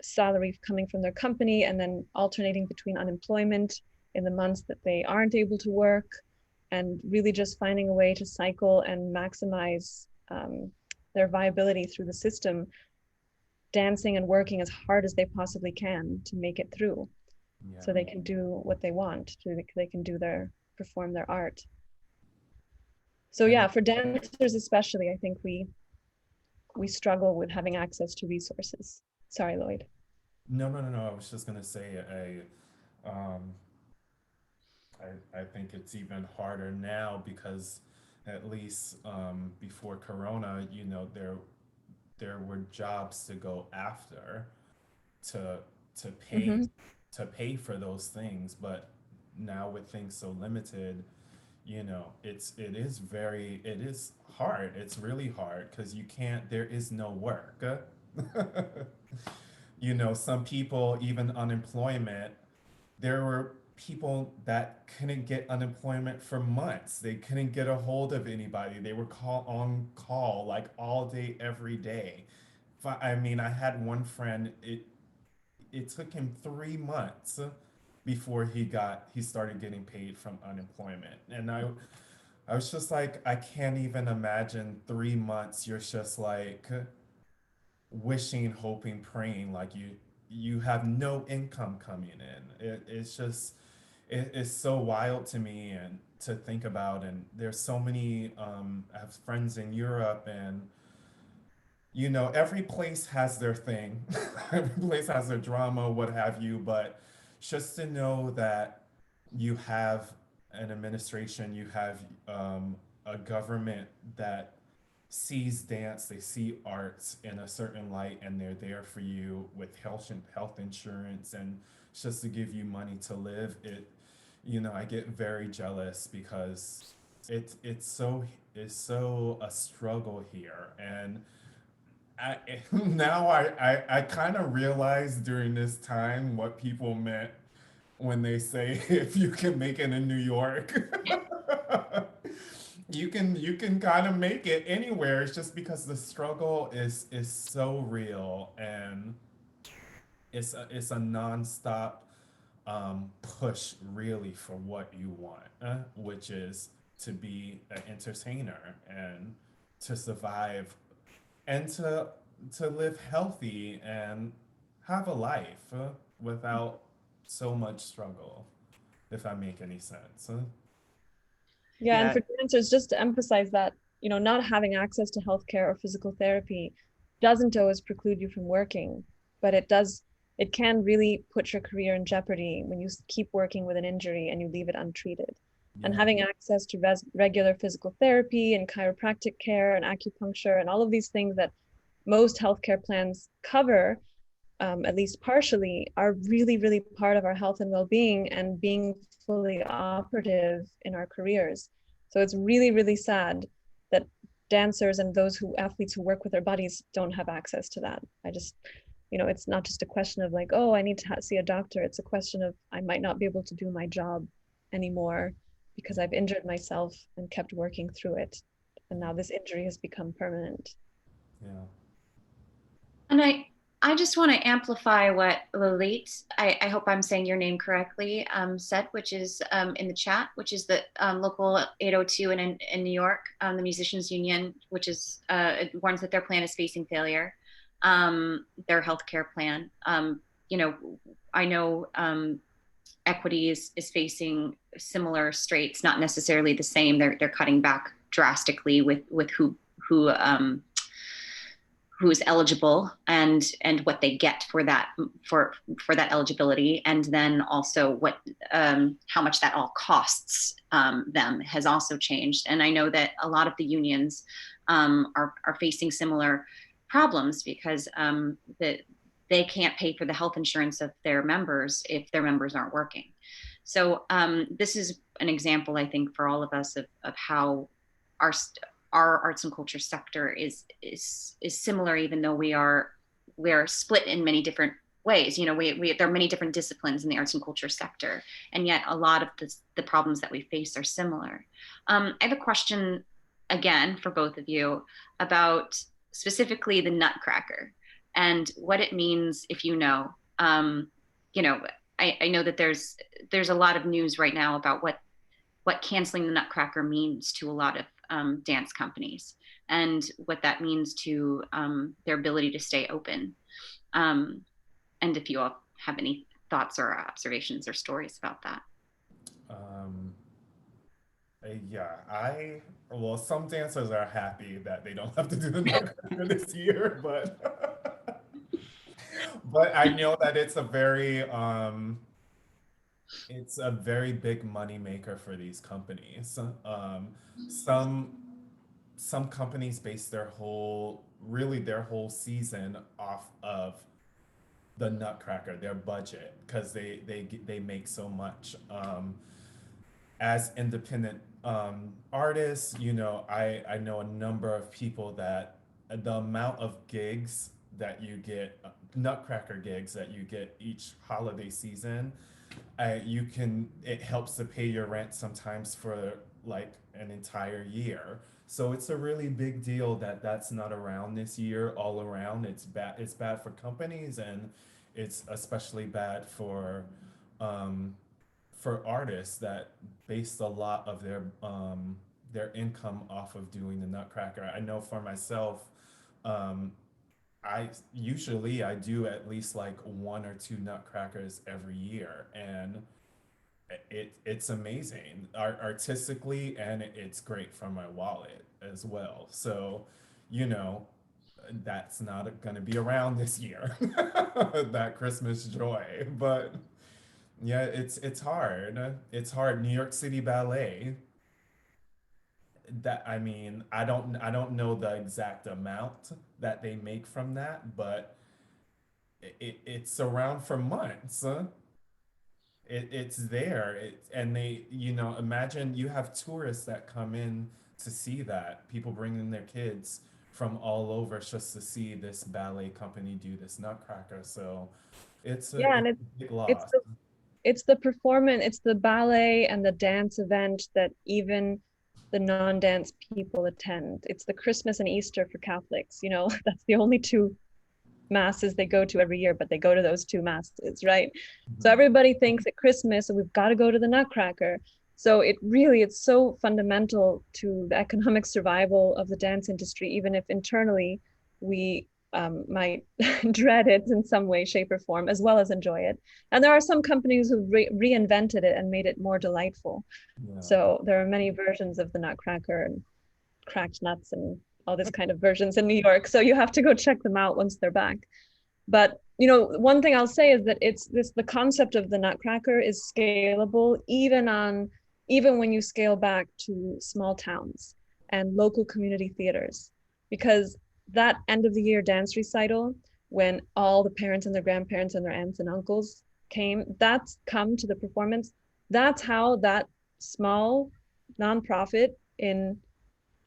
salary coming from their company, and then alternating between unemployment in the months that they aren't able to work, and really just finding a way to cycle and maximize their viability through the system, dancing and working as hard as they possibly can to make it through, Yeah. so they can do what they want, so they can perform their art. So And yeah, for dancers especially, I think we struggle with having access to resources. Sorry, Lloyd. no. I was just gonna say um, I think it's even harder now because at least before Corona, you know, there were jobs to go after to to pay Mm-hmm. to pay for those things, but now with things so limited, you know, it is hard. It's really hard because you can't, there is no work. You know, some people, even unemployment, there were people that couldn't get unemployment for months. They couldn't get a hold of anybody. They were on call like all day, every day. I mean, I had one friend, it took him 3 months before he started getting paid from unemployment. And I was just like, I can't even imagine 3 months. You're just like wishing, hoping, praying, like you have no income coming in. It's just it's so wild to me and to think about. And there's so many I have friends in Europe, and you know, every place has their thing. Every place has their drama, what have you, but just to know that you have an administration, you have a government that sees dance, they see arts in a certain light, and they're there for you with health insurance, and just to give you money to live. You know, I get very jealous because it's so a struggle here. And I now I kind of realize during this time what people meant when they say if you can make it in New York, you can kind of make it anywhere. It's just because the struggle is so real, and it's a nonstop push really for what you want, which is to be an entertainer and to survive and to live healthy and have a life without so much struggle, if I make any sense. Yeah, and Yeah, for dancers, just to emphasize that, you know, not having access to healthcare or physical therapy doesn't always preclude you from working, but it can really put your career in jeopardy when you keep working with an injury and you leave it untreated. And Yeah, having access to regular physical therapy and chiropractic care and acupuncture and all of these things that most healthcare plans cover, at least partially, are really, really part of our health and well-being and being fully operative in our careers. So it's really, really sad that dancers and athletes who work with their bodies don't have access to that. I just, you know, it's not just a question of like, oh, I need to see a doctor. It's a question of I might not be able to do my job anymore because I've injured myself and kept working through it. And now this injury has become permanent. yeah, And I just want to amplify what Lalit, I hope I'm saying your name correctly, said, which is in the chat, which is the local 802 in New York, the Musicians Union, which is warns that their plan is facing failure, their healthcare plan. You know, I know Equity is facing similar straits, not necessarily the same. They're cutting back drastically with who is eligible and what they get for that for that eligibility, and then also what how much that all costs them has also changed. And I know that a lot of the unions are facing similar problems because that they can't pay for the health insurance of their members if their members aren't working. So this is an example, I think, for all of us of how our our arts and culture sector is similar, even though we are split in many different ways. You know, there are many different disciplines in the arts and culture sector, and yet a lot of the problems that we face are similar. I have a question again for both of you about specifically the Nutcracker and what it means, if you know. You know, I know that there's a lot of news right now about what canceling the Nutcracker means to a lot of dance companies, and what that means to their ability to stay open. And if you all have any thoughts or observations or stories about that. Um, yeah, well, some dancers are happy that they don't have to do the Nutcracker this year, but but I know that it's a very big money maker for these companies. Some some companies base their whole season off of the Nutcracker, their budget, because they make so much. As independent artists, you know, I know a number of people that the amount of gigs that you get, Nutcracker gigs that you get each holiday season, it helps to pay your rent sometimes for like an entire year. So it's a really big deal that that's not around this year all around. It's bad for companies, and it's especially bad um, for artists that based a lot of their income off of doing the Nutcracker. I know for myself, um, I do at least like one or two Nutcrackers every year, and it's amazing artistically, and it's great for my wallet as well. So, you know, that's not going to be around this year, that Christmas joy. But yeah, it's hard. It's hard. New York City Ballet. That I mean, I don't know the exact amount that they make from that, but it's around for months. It's there. And they, you know, imagine you have tourists that come in to see that. People bringing their kids from all over just to see this ballet company do this Nutcracker. So Yeah, and it's a big it's loss. it's the performance, it's the ballet and the dance event that even the non-dance people attend. It's the Christmas and Easter for Catholics, you know, that's the only two masses they go to every year, but they go to those two masses, right? So Mhm. everybody thinks at Christmas, we've got to go to the Nutcracker. So it's so fundamental to the economic survival of the dance industry, even if internally we might dread it in some way, shape, or form, as well as enjoy it. And there are some companies who reinvented it and made it more delightful. Yeah. So there are many versions of the Nutcracker and cracked nuts and all this kind of versions in New York. So you have to go check them out once they're back. But you know, one thing I'll say is that the concept of the Nutcracker is scalable even when you scale back to small towns and local community theaters, because that end of the year dance recital, when all the parents and their grandparents and their aunts and uncles that's come to the performance. That's how that small nonprofit in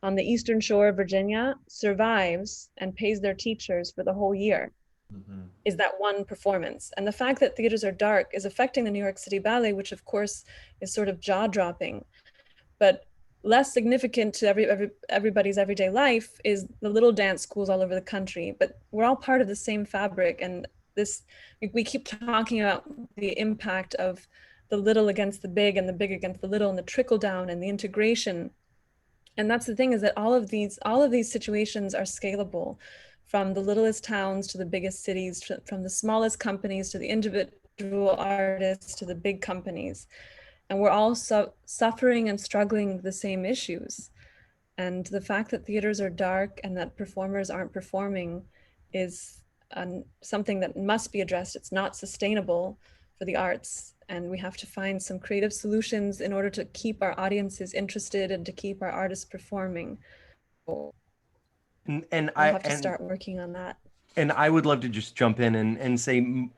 on the Eastern Shore of Virginia survives and pays their teachers for the whole year, Hmm. is that one performance. And the fact that theaters are dark is affecting the New York City Ballet, which of course is sort of jaw dropping, but less significant to everybody's everyday life is the little dance schools all over the country. But we're all part of the same fabric. And this, we keep talking about the impact of the little against the big and the big against the little and the trickle down and the integration. And that's the thing, is that all of these situations are scalable, from the littlest towns to the biggest cities, from the smallest companies to the individual artists to the big companies. And we're all suffering and struggling with the same issues. And the fact that theaters are dark and that performers aren't performing is something that must be addressed. It's not sustainable for the arts, and we have to find some creative solutions in order to keep our audiences interested and to keep our artists performing. We'll And have to start working on that. I would love to just jump in and say,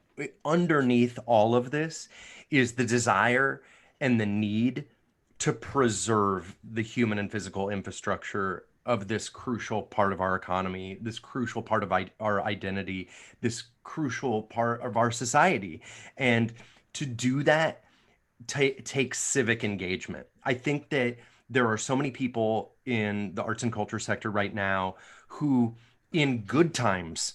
underneath all of this is the desire and the need to preserve the human and physical infrastructure of this crucial part of our economy, this crucial part of our identity, this crucial part of our society. And to do that takes civic engagement. I think that there are so many people in the arts and culture sector right now who, in good times,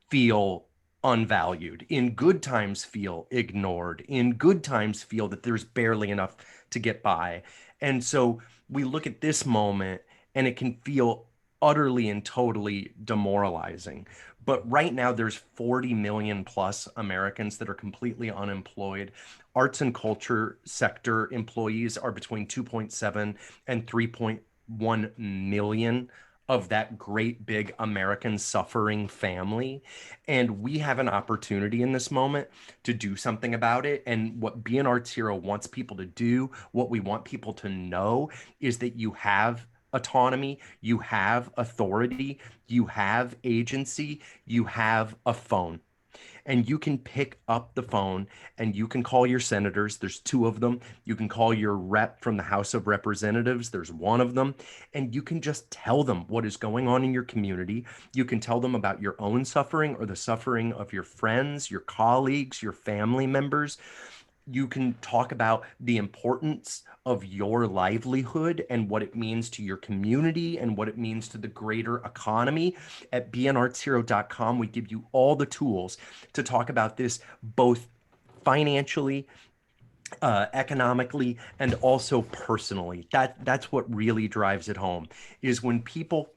feel unvalued, in good times feel ignored, in good times feel that there's barely enough to get by. And so we look at this moment and it can feel utterly and totally demoralizing. But right now, there's 40 million plus Americans that are completely unemployed. Arts and culture sector employees are between 2.7 and 3.1 million of that great big American suffering family. And we have an opportunity in this moment to do something about it. And what Be an Arts Hero wants people to do, what we want people to know, is that you have autonomy, you have authority, you have agency, you have a phone. And you can pick up the phone and you can call your senators. There's two of them. You can call your rep from the House of Representatives. There's one of them. And you can just tell them what is going on in your community. You can tell them about your own suffering or the suffering of your friends, your colleagues, your family members. You can talk about the importance of your livelihood and what it means to your community and what it means to the greater economy. At beanartshero.com, we give you all the tools to talk about this, both financially, economically, and also personally. That's what really drives it home, is when people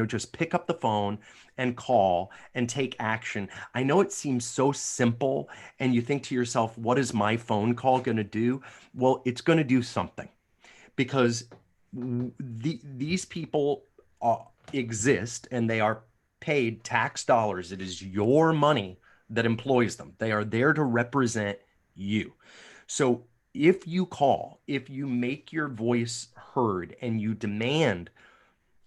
just pick up the phone and call and take action. I know it seems so simple, and you think to yourself, what is my phone call going to do? Well, it's going to do something, because these people exist and they are paid tax dollars. It is your money that employs them. They are there to represent you. So if you call, if you make your voice heard and you demand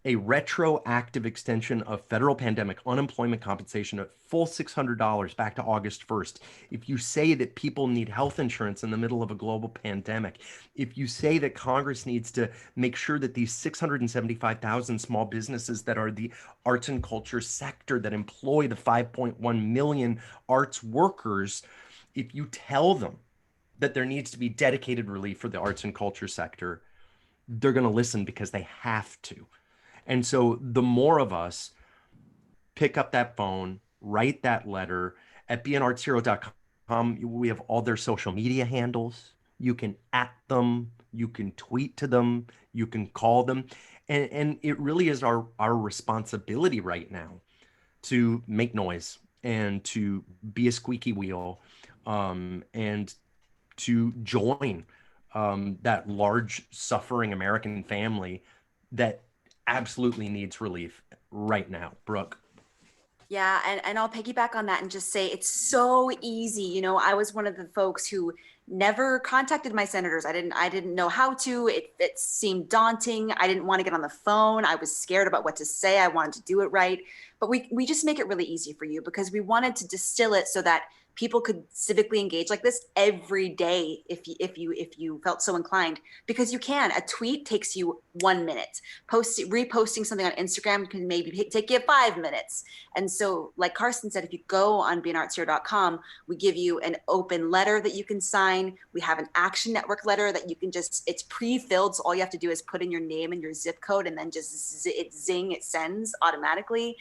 a retroactive extension of federal pandemic unemployment compensation at full $600 back to August 1st, if you say that people need health insurance in the middle of a global pandemic, if you say that Congress needs to make sure that these 675,000 small businesses that are the arts and culture sector that employ the 5.1 million arts workers, if you tell them that there needs to be dedicated relief for the arts and culture sector, they're going to listen because they have to. And so the more of us pick up that phone, write that letter. At beanartshero.com, we have all their social media handles. You can at them, you can tweet to them, you can call them. And it really is our responsibility right now to make noise and to be a squeaky wheel, and to join that large suffering American family that absolutely needs relief right now. Brooke. Yeah, and I'll piggyback on that and just say it's so easy. You know, I was one of the folks who never contacted my senators. I didn't know how to. It seemed daunting. I didn't want to get on the phone. I was scared about what to say. I wanted to do it right. But we just make it really easy for you, because we wanted to distill it so that people could civically engage like this every day if you felt so inclined, because you can. A tweet takes you 1 minute. Reposting something on Instagram can maybe take you 5 minutes. And so, like Carson said, if you go on beanartshero.com, we give you an open letter that you can sign. We have an action network letter that you can it's pre-filled. So all you have to do is put in your name and your zip code, and then just it sends automatically.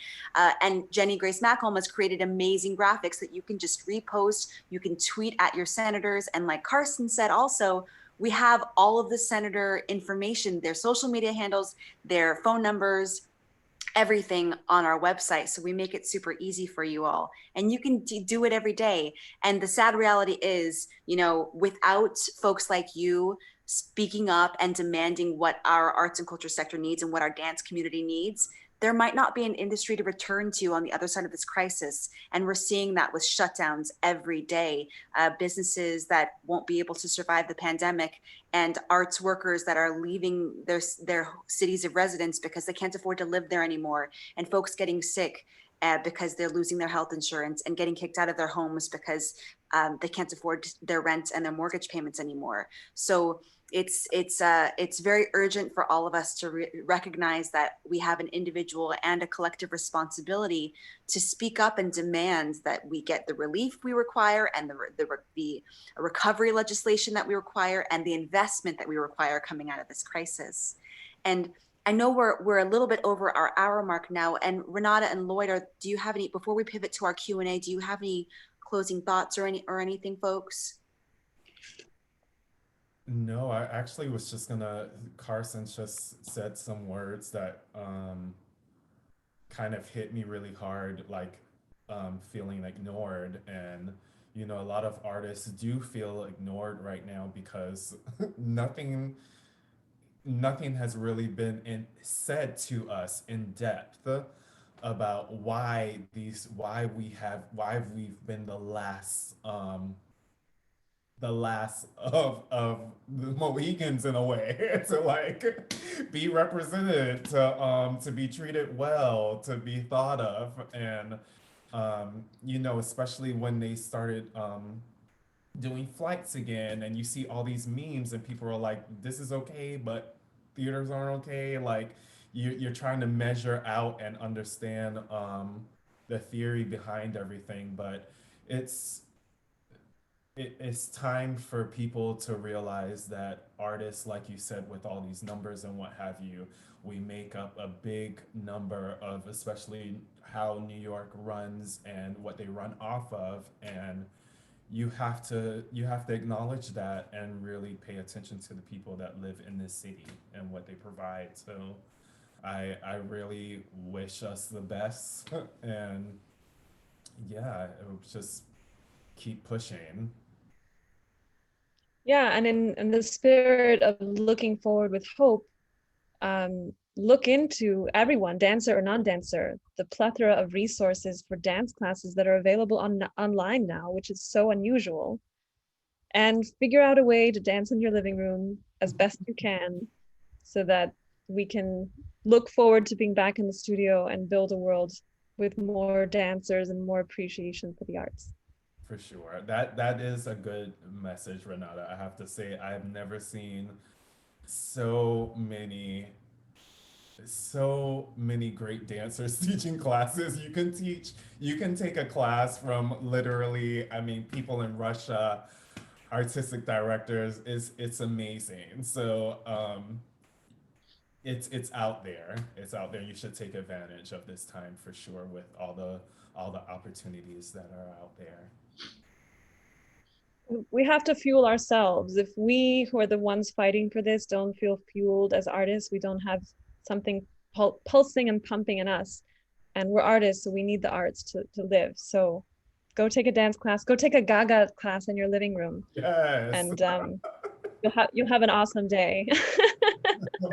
And Jenny Grace Makholm has created amazing graphics that you can just repost. You can tweet at your senators. And like Carson said, also, we have all of the senator information, their social media handles, their phone numbers, everything on our website. So we make it super easy for you all, and you can do it every day. And the sad reality is, you know, without folks like you speaking up and demanding what our arts and culture sector needs and what our dance community needs, there might not be an industry to return to on the other side of this crisis. And we're seeing that with shutdowns every day, businesses that won't be able to survive the pandemic, and arts workers that are leaving their cities of residence because they can't afford to live there anymore, and folks getting sick because they're losing their health insurance, and getting kicked out of their homes because they can't afford their rent and their mortgage payments anymore. So it's very urgent for all of us to recognize that we have an individual and a collective responsibility to speak up and demand that we get the relief we require, and the recovery legislation that we require, and the investment that we require coming out of this crisis. And I know we're a little bit over our hour mark now. And Renata and Lloyd, do you have any, before we pivot to our Q&A, do you have any closing thoughts or anything, folks? No, I actually was just gonna, Carson just said some words that kind of hit me really hard, like feeling ignored. And, you know, a lot of artists do feel ignored right now because nothing nothing has really been said to us in depth about why we've been the last of the Mohicans in a way to like be represented, to be treated well, to be thought of. And you know, especially when they started doing flights again, and you see all these memes and people are like, this is okay but theaters aren't okay. Like you're trying to measure out and understand the theory behind everything. But it's it's time for people to realize that artists, like you said, with all these numbers and what have you, we make up a big number of, especially how New York runs and what they run off of. And you have to acknowledge that and really pay attention to the people that live in this city and what they provide. So I really wish us the best. And yeah, it would just keep pushing. Yeah, and in the spirit of looking forward with hope, look into everyone, dancer or non-dancer, the plethora of resources for dance classes that are available online now, which is so unusual, and figure out a way to dance in your living room as best you can so that we can look forward to being back in the studio and build a world with more dancers and more appreciation for the arts. For sure. That is a good message, Renata. I have to say, I've never seen so many so many great dancers teaching classes. You can take a class from literally, I mean, people in Russia, artistic directors. It's amazing. So it's out there. It's out there. You should take advantage of this time for sure with all the opportunities that are out there. We have to fuel ourselves. If we, who are the ones fighting for this, don't feel fueled as artists, we don't have something pulsing and pumping in us. And we're artists, so we need the arts to live. So go take a dance class, go take a Gaga class in your living room, Yes, and you'll have an awesome day.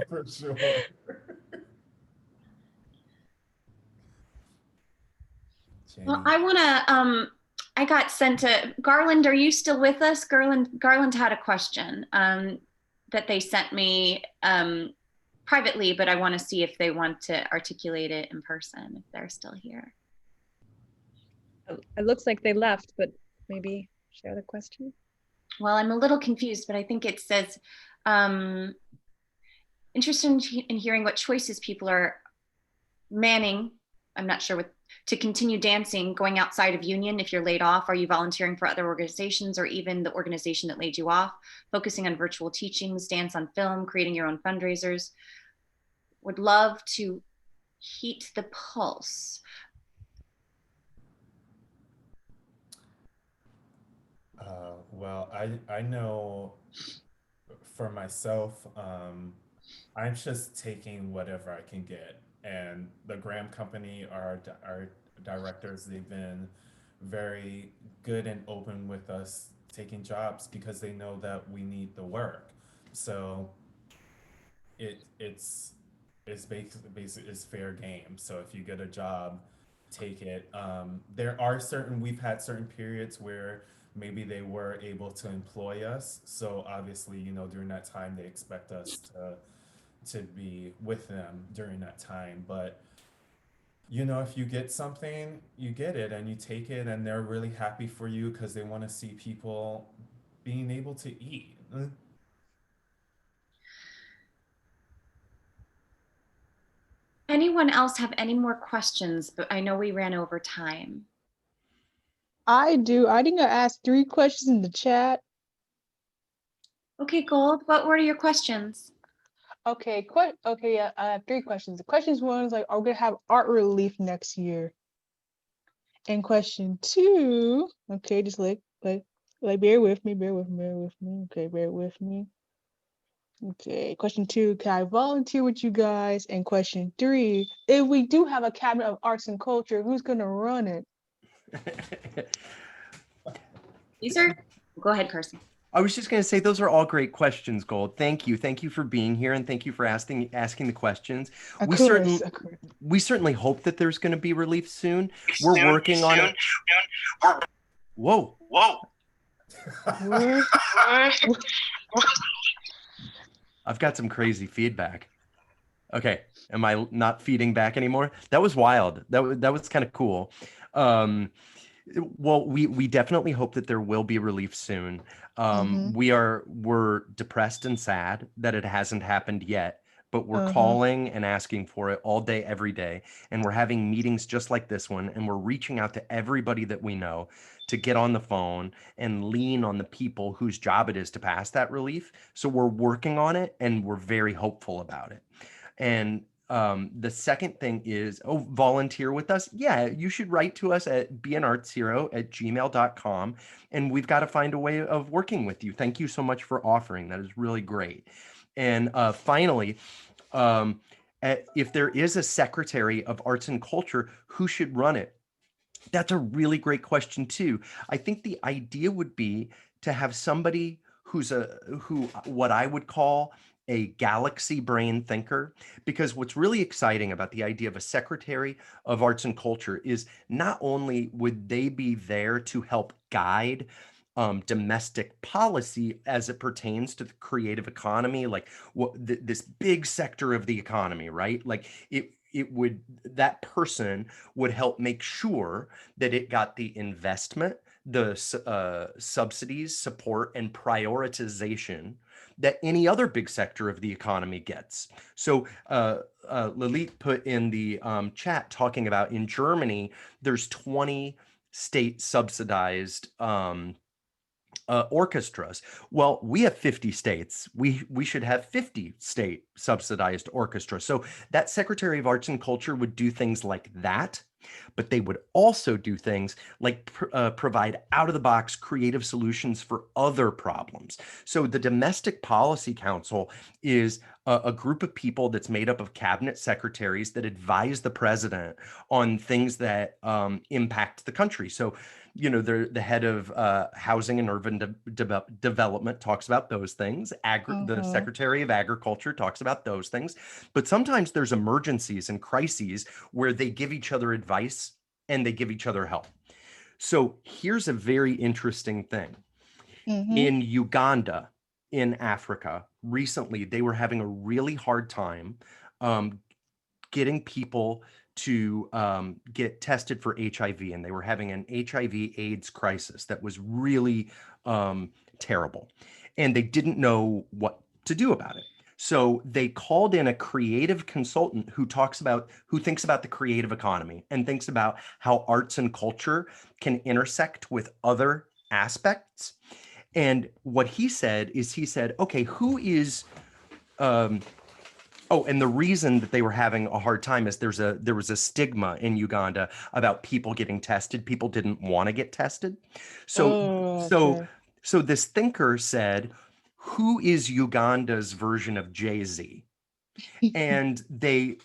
for sure. Well, Jenny. I want to, I got sent to Garland. Are you still with us? Garland had a question that they sent me privately, but I want to see if they want to articulate it in person, if they're still here. It looks like they left, but maybe share the question. Well, I'm a little confused, but I think it says, interested in hearing what choices people are manning. I'm not sure what to continue dancing, going outside of union. If you're laid off, are you volunteering for other organizations or even the organization that laid you off? Focusing on virtual teachings, dance on film, creating your own fundraisers. Would love to heat the pulse. Well, I know for myself, I'm just taking whatever I can get. And the Graham Company, our directors, they've been very good and open with us taking jobs because they know that we need the work. So it's basically it's fair game. So if you get a job, take it. There are we've had certain periods where maybe they were able to employ us. So obviously, you know, during that time they expect us to be with them during that time. But you know, if you get something, you get it and you take it, and they're really happy for you because they want to see people being able to eat. anyone else have any more questions? But I know we ran over time. I do. I think I asked 3 questions in the chat. Okay, Gold, what were your questions? Okay, yeah, I have 3 questions. The questions one is like, are we gonna have art relief next year? And question 2, okay, just like bear with me. Okay, bear with me. Okay, question 2, can I volunteer with you guys? And question 3, if we do have a cabinet of arts and culture, who's gonna run it? Go ahead, Carson. I was just going to say those are all great questions, Gold. Thank you for being here, and thank you for asking the questions. Of We course. certainly hope that there's going to be relief soon. We're working on it. Whoa. I've got some crazy feedback. Okay, am I not feeding back anymore? That was wild. That was kind of cool. Well, we definitely hope that there will be relief soon. We're depressed and sad that it hasn't happened yet, but we're calling and asking for it all day, every day. And we're having meetings just like this one. And we're reaching out to everybody that we know to get on the phone and lean on the people whose job it is to pass that relief. So we're working on it, and we're very hopeful about it. And the second thing is, volunteer with us. Yeah, you should write to us at beanartshero@gmail.com, and we've got to find a way of working with you. Thank you so much for offering. That is really great. And finally, if there is a Secretary of Arts and Culture, who should run it? That's a really great question too. I think the idea would be to have somebody who what I would call a galaxy brain thinker, because what's really exciting about the idea of a Secretary of Arts and Culture is not only would they be there to help guide domestic policy as it pertains to the creative economy, like this big sector of the economy, right? Like that person would help make sure that it got the investment, the subsidies, support, and prioritization that any other big sector of the economy gets. So Lalit put in the chat talking about in Germany, there's 20 state subsidized orchestras. Well, we have 50 states. We should have 50 state subsidized orchestras. So that Secretary of Arts and Culture would do things like that, but they would also do things like provide out-of-the-box creative solutions for other problems. So the Domestic Policy Council is a group of people that's made up of cabinet secretaries that advise the president on things that impact the country. So, you know, the head of housing and urban development talks about those things. The Secretary of Agriculture talks about those things. But sometimes there's emergencies and crises where they give each other advice and they give each other help. So here's a very interesting thing. In Uganda, in Africa, recently, they were having a really hard time getting people to get tested for HIV, and they were having an HIV/AIDS crisis that was really terrible, and they didn't know what to do about it. So they called in a creative consultant who thinks about the creative economy and thinks about how arts and culture can intersect with other aspects. And what he said, okay, who is and the reason that they were having a hard time is there was a stigma in Uganda about people getting tested. People didn't want to get tested. So this thinker said, who is Uganda's version of Jay-Z? And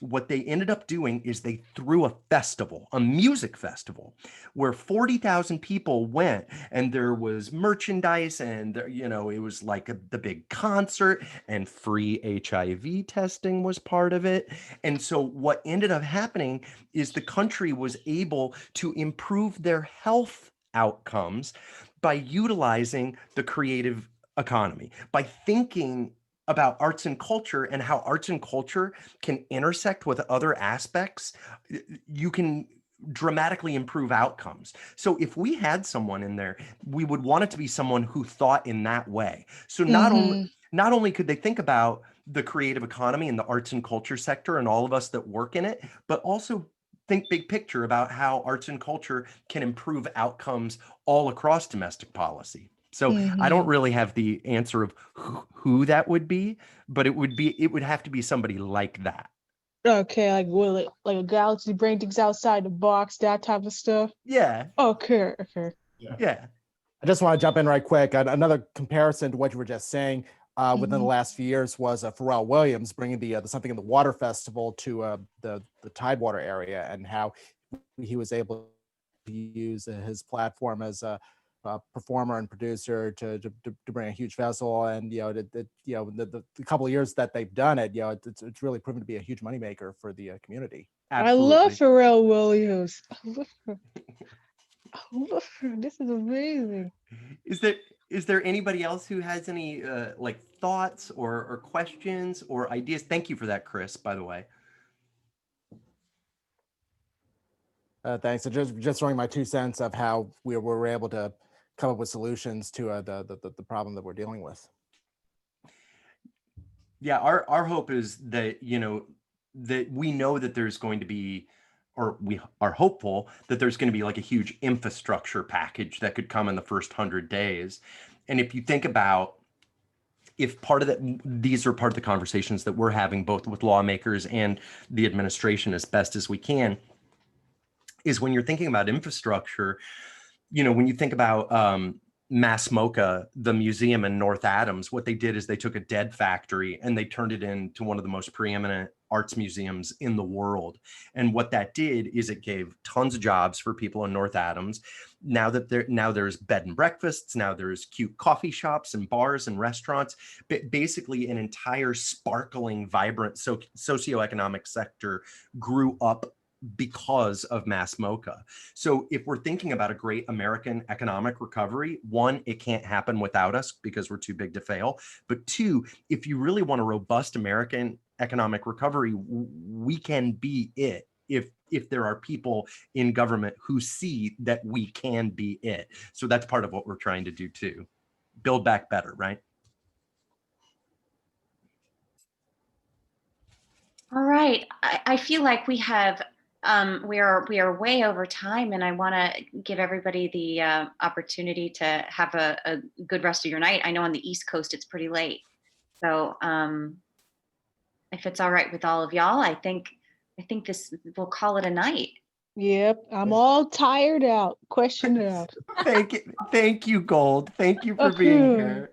what they ended up doing is they threw a festival, a music festival, where 40,000 people went, and there was merchandise, and there, you know, it was like the big concert, and free HIV testing was part of it. And so what ended up happening is the country was able to improve their health outcomes by utilizing the creative economy, by thinking about arts and culture and how arts and culture can intersect with other aspects. You can dramatically improve outcomes. So if we had someone in there, we would want it to be someone who thought in that way. So not only could they think about the creative economy and the arts and culture sector and all of us that work in it, but also think big picture about how arts and culture can improve outcomes all across domestic policy. So I don't really have the answer of who that would be, but it would have to be somebody like that. Okay, like what, like a galaxy brain thinks outside the box, that type of stuff. Yeah. Okay. Yeah. I just want to jump in right quick. Another comparison to what you were just saying within the last few years was Pharrell Williams bringing the Something in the Water Festival to the Tidewater area, and how he was able to use his platform as a performer and producer to bring a huge festival. And the couple of years that they've done it, it's really proven to be a huge moneymaker for the community. Absolutely. I love Pharrell Williams. I love her. This is amazing. Is there anybody else who has any like thoughts or questions or ideas? Thank you for that, Chris, by the way. Thanks. So just throwing my 2 cents of how we were able to come up with solutions to the problem that we're dealing with. Yeah, our hope is that, that we know that there's going to be, or we are hopeful that there's going to be like a huge infrastructure package that could come in the first 100 days. And if you think about, if part of that, these are part of the conversations that we're having both with lawmakers and the administration as best as we can, is when you're thinking about infrastructure, when you think about Mass MoCA, the museum in North Adams, what they did is they took a dead factory and they turned it into one of the most preeminent arts museums in the world. And what that did is it gave tons of jobs for people in North Adams. Now there's bed and breakfasts, now there's cute coffee shops and bars and restaurants, basically an entire sparkling, vibrant socioeconomic sector grew up because of Mass MoCA. So if we're thinking about a great American economic recovery, one, it can't happen without us because we're too big to fail. But two, if you really want a robust American economic recovery, we can be it if there are people in government who see that we can be it. So that's part of what we're trying to do too. Build back better, right? All right. I feel like we have we are way over time, and I want to give everybody the opportunity to have a good rest of your night. I know on the East Coast it's pretty late, so if it's all right with all of y'all, I think this, we'll call it a night. Yep, I'm all tired out, questioned out. Thank you, Gold. Thank you for being here.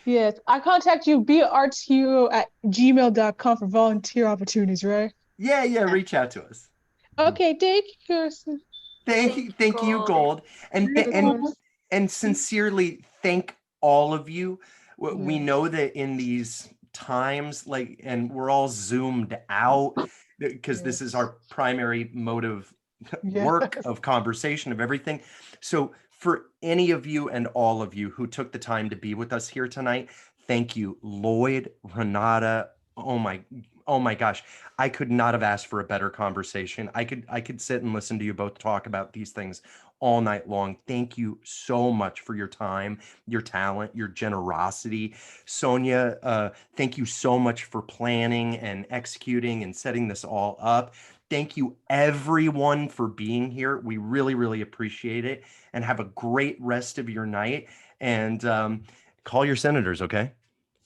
Yes, I contact you, beartsHero@gmail.com for volunteer opportunities, right? Yeah, reach out to us. Okay, thank you, Kirsten. Thank you, Gold. And sincerely thank all of you. We know that in these times, and we're all zoomed out because this is our primary mode of work, of conversation, of everything. So for any of you and all of you who took the time to be with us here tonight, thank you. Lloyd, Renata, oh my gosh, I could not have asked for a better conversation. I could sit and listen to you both talk about these things all night long. Thank you so much for your time, your talent, your generosity. Sonia, thank you so much for planning and executing and setting this all up. Thank you everyone for being here. We really, really appreciate it, and have a great rest of your night, and call your senators, okay?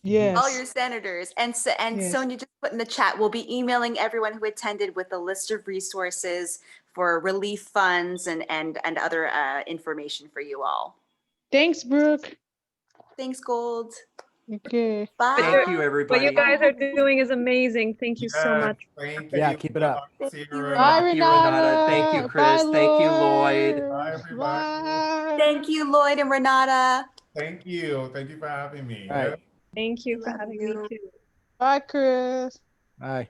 Yes. All your senators. And Yes. Sonia just put in the chat, we'll be emailing everyone who attended with a list of resources for relief funds and other information for you all. Thanks, Brooke. Thanks, Gold. Okay. Bye. Thank you, everybody. What you guys are doing is amazing. Thank you so much. Thank Yeah, you. keep it up. See you, Bye, Thank you, Renata. Thank you, Chris. Bye, Thank you, Lloyd. Bye, everybody. Bye. Thank you, Lloyd and Renata. Thank you. Thank you for having me. All right. Thank you for Love having you. me too. Bye, Chris. Bye.